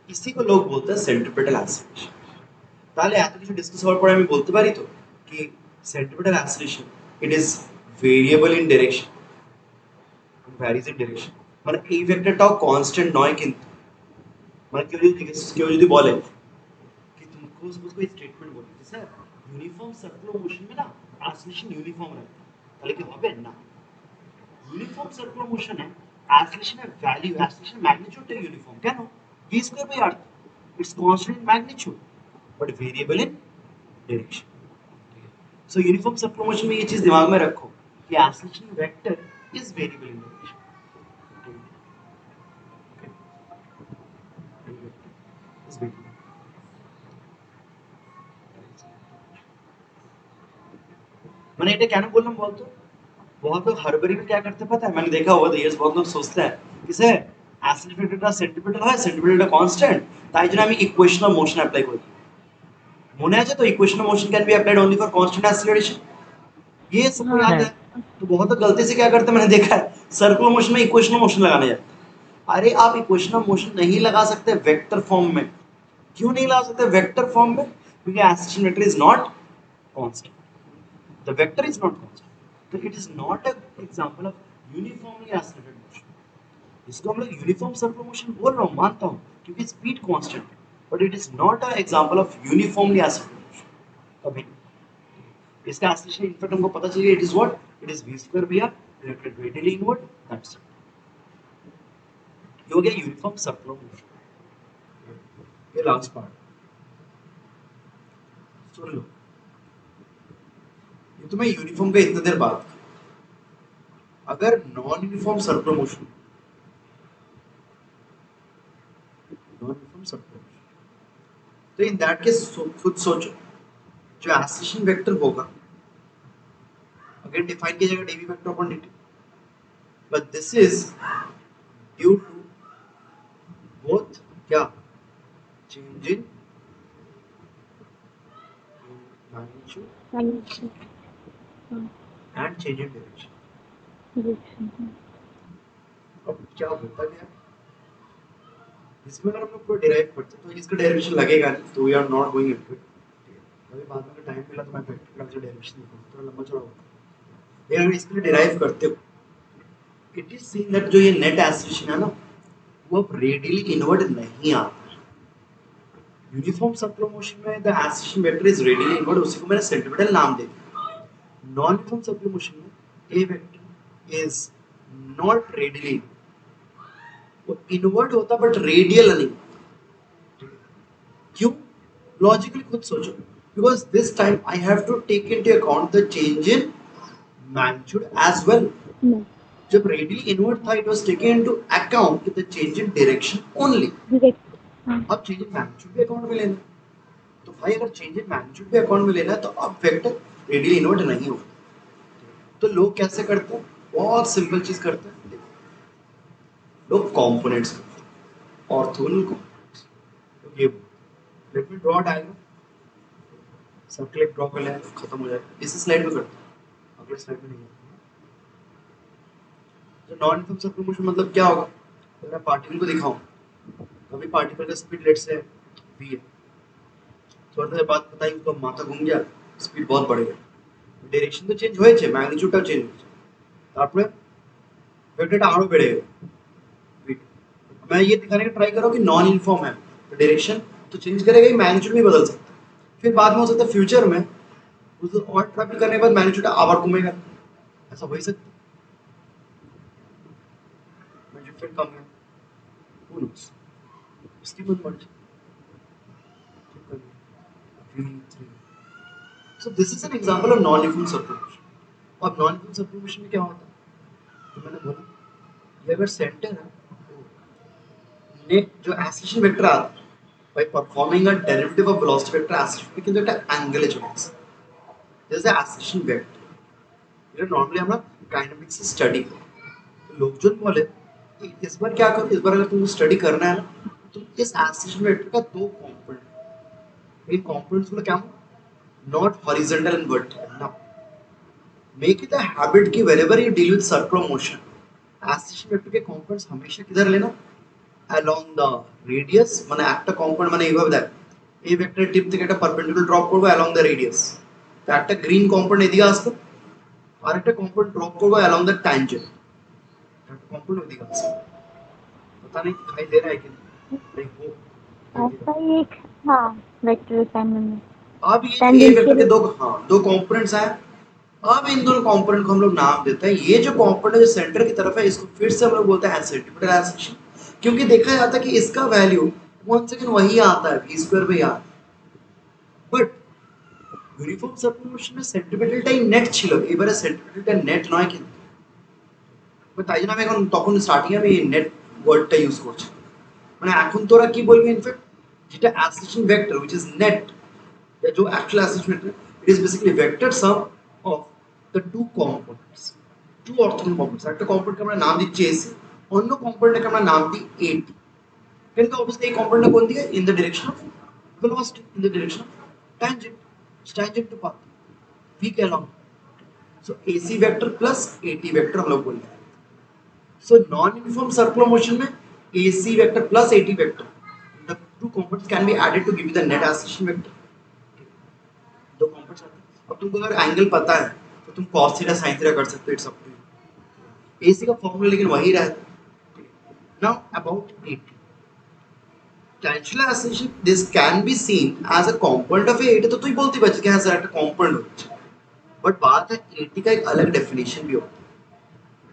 इसी को लोग बोलते हैं सेंट्रिपेटल एक्सेलरेशन. তাহলে এত কিছু ডিসকাস হওয়ার পরে আমি বলতে পারি তো কি centripetal acceleration it is variable in direction, varies in direction. মানে এই ভেক্টরটাও কনস্ট্যান্ট নয় কিন্তু. মানে কেউ যদি বলে कि तुमको उसको स्टेटमेंट बोले कि सर यूनिफॉर्म सर्कुलर मोशन में ना एक्सेलरेशन यूनिफॉर्म रहता है, তাহলে কি হবে না? यूनिफॉर्म सर्कुलर मोशन है acceleration value acceleration magnitude uniform কেন? v²r it's constant in magnitude but variable in direction. So uniform circular motion में ये चीज दिमाग में रखो कि acceleration vector is variable in direction. Okay. Is variable. मैंने এটা কেন বললাম বলতো? बहुत लोग हड़बड़ी में क्या करते पता है, मैंने देखा हुआ था years बहुत लोग सोचते हैं किसे acceleration vector का सेंटीमीटर है सेंटीमीटर कांस्टेंट তাই জন্য আমি ইকুয়েশনাল মোশন অ্যাপ্লাই করি. মনে আছে তো equational motion can be applied only for constant acceleration. ये सबको याद है. तो बहुत लोग गलती से क्या करते हैं मैंने देखा है सर्कुलर मोशन में इक्वेशनल मोशन लगाने जाते हैं. अरे आप इक्वेशनल मोशन नहीं लगा सकते वेक्टर फॉर्म में. क्यों नहीं लगा सकते वेक्टर फॉर्म में? क्योंकि acceleration vector is not constant, the vector is not constant. तो it is not a example of uniformly accelerated motion. इसको हम लोग यूनिफॉर्म सर्कुलर मोशन बोल रहा हूं मानता हूं क्योंकि स्पीड कांस्टेंट है, but it is not an example of uniformly accelerated motion. कभी इसका acceleration इनफैक्ट हमको पता चल गया it is what? It is v square vr directed radially inward. That's it. ये हो गया यूनिफॉर्म सर्कुलर मोशन. ये लास्ट पार्ट सुन लो. ये तो मैं यूनिफॉर्म का इतना देर बात. अगर नॉन यूनिफॉर्म सर्कुलर मोशन तो इन दैट केस खुद सोचो जो एक्सेलरेशन वेक्टर होगा अगेन डिफाइन किया जाएगा dv vector upon dt, but this is due to both क्या change in magnitude and change in direction. अब क्या होता है इसमें अगर हम लोग को डिराइव करते तो इसका डेरिवेशन लगेगा नहीं, तो we are not going into it. अभी बाद में टाइम मिला तो मैं वेक्टर का जो डेरिवेशन दिखाऊंगा थोड़ा लंबा चौड़ा होगा. लेकिन अगर इसके लिए डिराइव करते हो इट इज सीन दैट जो ये नेट एक्सेलरेशन है ना वो अब रेडियली इनवर्ड नहीं आता. यूनिफॉर्म सर्कुलर मोशन में the acceleration vector is radially inward, उसी को मैंने सेंट्रिपेटल नाम दे दिया. नॉन यूनिफॉर्म सर्कुलर मोशन में a vector is not radially वो इनवर्ड होता बट रेडियल नहीं. क्यों? लॉजिकली खुद सोचो. Because this time I have to take into account the change in magnitude as well. जब रेडियली इनवर्ड था it was taken into account the change in direction only. अब change in magnitude भी account में लेना. तो भाई अगर change in magnitude भी अकाउंट में लेना है तो अब वेक्टर रेडियली इनवर्ड नहीं होगा. तो लोग कैसे करते हैं? बहुत सिंपल चीज करते हैं. लोग कंपोनेंट्स ऑर्थोगोनल कंपोनेंट्स ये let me draw diagram, circle एक ड्रॉ कर लें तो खत्म हो जाएगा। इसी स्लाइड में करते हैं, अगले स्लाइड में नहीं करते। तो नॉन यूनिफॉर्म सर्कुलर मोशन मतलब क्या होगा? अगर मैं पार्टिकल को दिखाऊं, कभी पार्टिकल का स्पीड लेट से v है, थोड़ा देर बाद पता ही उसका माथा घूम गया, स्पीड बहुत बढ़ गया, डायरेक्शन तो চেঞ্জ হয়েছে, ম্যাগনিটিউডটাও চেঞ্জ হয়েছে, তারপরে ভেক্টরটা আরো বেড়ে গেল। मैं ये दिखाने का ट्राई कर रहा हूँ कि नॉन यूनिफॉर्म है तो डायरेक्शन तो चेंज करेगा ही, मैग्नीट्यूड भी बदल सकता है। फिर बाद में हो सकता है फ्यूचर में उस और ट्रैवल करने के बाद मैग्नीट्यूड आवर घूमेगा, ऐसा हो ही सकता है। मैग्नीट्यूड फिर कम है, who knows? उसकी खुद मर्जी। V3। So this is an example of non-uniform circulation। और non-uniform circulation में क्या होता है? तो मैंने बोला ये अगर सेंटर है, ने जो एक्सेलरेशन वेक्टर आता है by performing a derivative of velocity vector acceleration কিন্তু একটা অ্যাঙ্গেলে চলে আসে, जैसे acceleration vector এটা নরমালি আমরা কাইনেমেটিক্স से स्टडी करो। तो लोकजन बोले कि इस बार क्या करो, इस बार अगर तुमको स्टडी करना है ना, तो इस एक्सेलरेशन वेक्टर का दो कंपोनेंट, इन कंपोनेंट्स को क्या नॉट हॉरिजॉन्टल एंड वर्टिकल ना, मेक इट अ हैबिट कि whenever you deal with circular motion, acceleration vector के कंपोनेंट्स हमेशा किधर लेना, along the radius, মানে একটা কম্পোনেন্ট মানে এইভাবে দেখ, এই ভেক্টরের টিপ থেকে একটা পারপেন্ডিকুলার ড্রপ করব along the radius, তো একটা গ্রিন কম্পোনেন্ট এদিকে আসবে আর একটা কম্পোনেন্ট ড্রপ করব along the tangent, একটা কম্পোনেন্ট ওদিকে আসবে। पता नहीं दिखाई दे रहा है कि नहीं हो। ऐसा ही एक हाँ वेक्टर असाइनमेंट में अब ये Tangential- वेक्टर के दो कंपोनेंट्स हैं। अब इन दोनों कंपोनेंट को हम लोग नाम देते हैं, ये जो कंपोनेंट जो सेंटर की तरफ है इसको फिर से हम लोग बोलते हैं सेंटीमीटर एक्सेलरेशन, क्योंकि देखा जाता है कि इसका वैल्यू 1 सेकंड वही आता है v square by r, but uniform circular motion में সেন্টিমিটারটাই নেট ছিল, এবারে সেন্টিমিটারটা নেট নয় কিন্তু, তাই জন্য আমি এখন তখন স্টার্টিং আমি নেট ওয়ার্ডটা ইউজ করছি। মানে এখন তোরা কি বলবি ইনফ্যাক্ট যেটা acceleration vector which is net, जो actual acceleration vector it is basically vector sum of the two components, two orthogonal components। একটা কম্পোনেন্টকে আমরা নাম দিচ্ছি ac, অন্য কম্পোনেন্টকে আমরা নাম দিই at, কিন্তু obviously এই কম্পোনেন্টটা কোন দিকে, in the direction of velocity, in the direction of tangent, tangent to path v के along, so ac vector plus at vector हम लोग बोलते हैं। so non uniform circular motion में ac vector plus at vector, the two components can be added to give you the net acceleration vector। दो components आते हैं, अब तुमको अगर एंगल पता है तो तुम cos थीटा sin थीटा कर सकते हो, it's up to you, AC का फॉर्मूला लेकिन वही रहता है। Now about AT, tangential acceleration this can be seen as a component of AT, तो तुम बोलती बच कि हां सर একটা कंपोनेंट হচ্ছে, बट बात है AT का एक अलग डेफिनेशन भी होता है।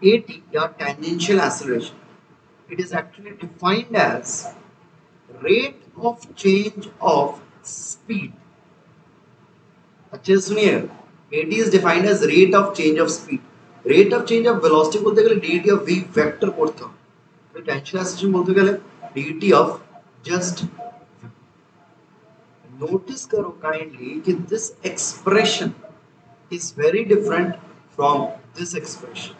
AT या tangential acceleration, it is actually defined as rate of change of speed. अच्छे से सुनिए, AT is defined as rate of change of speed, rate of change of velocity बोलते गले dt of v vector করতে হবে, तो tangential acceleration बोलते गले dt of just notice करो kindly कि this expression is very different from this expression।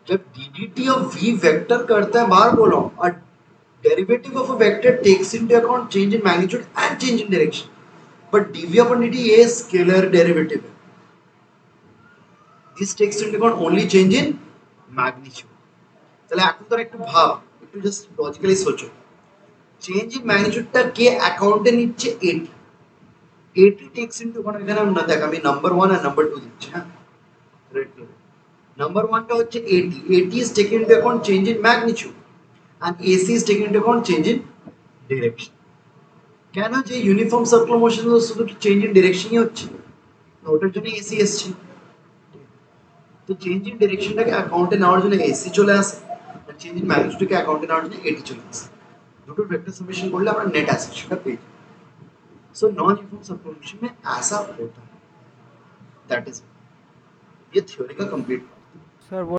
जब dt of v vector करता है, बाहर बोलो, a derivative of a vector takes into account change in magnitude and change in direction, but dv upon dt ये scalar derivative है, this takes into account only change in magnitude। তাহলে এখন তোরা একটু ভাব, একটু জাস্ট লজিক্যালি সোচো, চেঞ্জ ইন ম্যাগনিটিউডটা কে অ্যাকাউন্টে নিচ্ছে, এটি, এটি টেক্স ইনটু কোন, এখানে না দেখ আমি নাম্বার 1 আর নাম্বার 2 দিচ্ছি, হ্যাঁ রাইট, নাম্বার 1টা হচ্ছে AT, AT is taken into account change in magnitude and AC is taken into account change in direction. কেন যে ইউনিফর্ম সার্কুলার মোশন শুধু চেঞ্জ ইন ডাইরেকশনই হচ্ছে, ওটার জন্য এসি এসছে, तो चेंज इन डायरेक्शनটাকে অ্যাকাউন্টে নেওয়ার জন্য এসি চলে আসে, আর চেঞ্জ ইন ম্যাগনিটিউডকে অ্যাকাউন্টে নেওয়ার জন্য এটি চলে আসে, দুটো ভেক্টর সামেশন করলে আমরা net acceleration page. So non uniform circular motion में ऐसा होता है, दैट इज ये थ्योरी का कंप्लीट। सर वो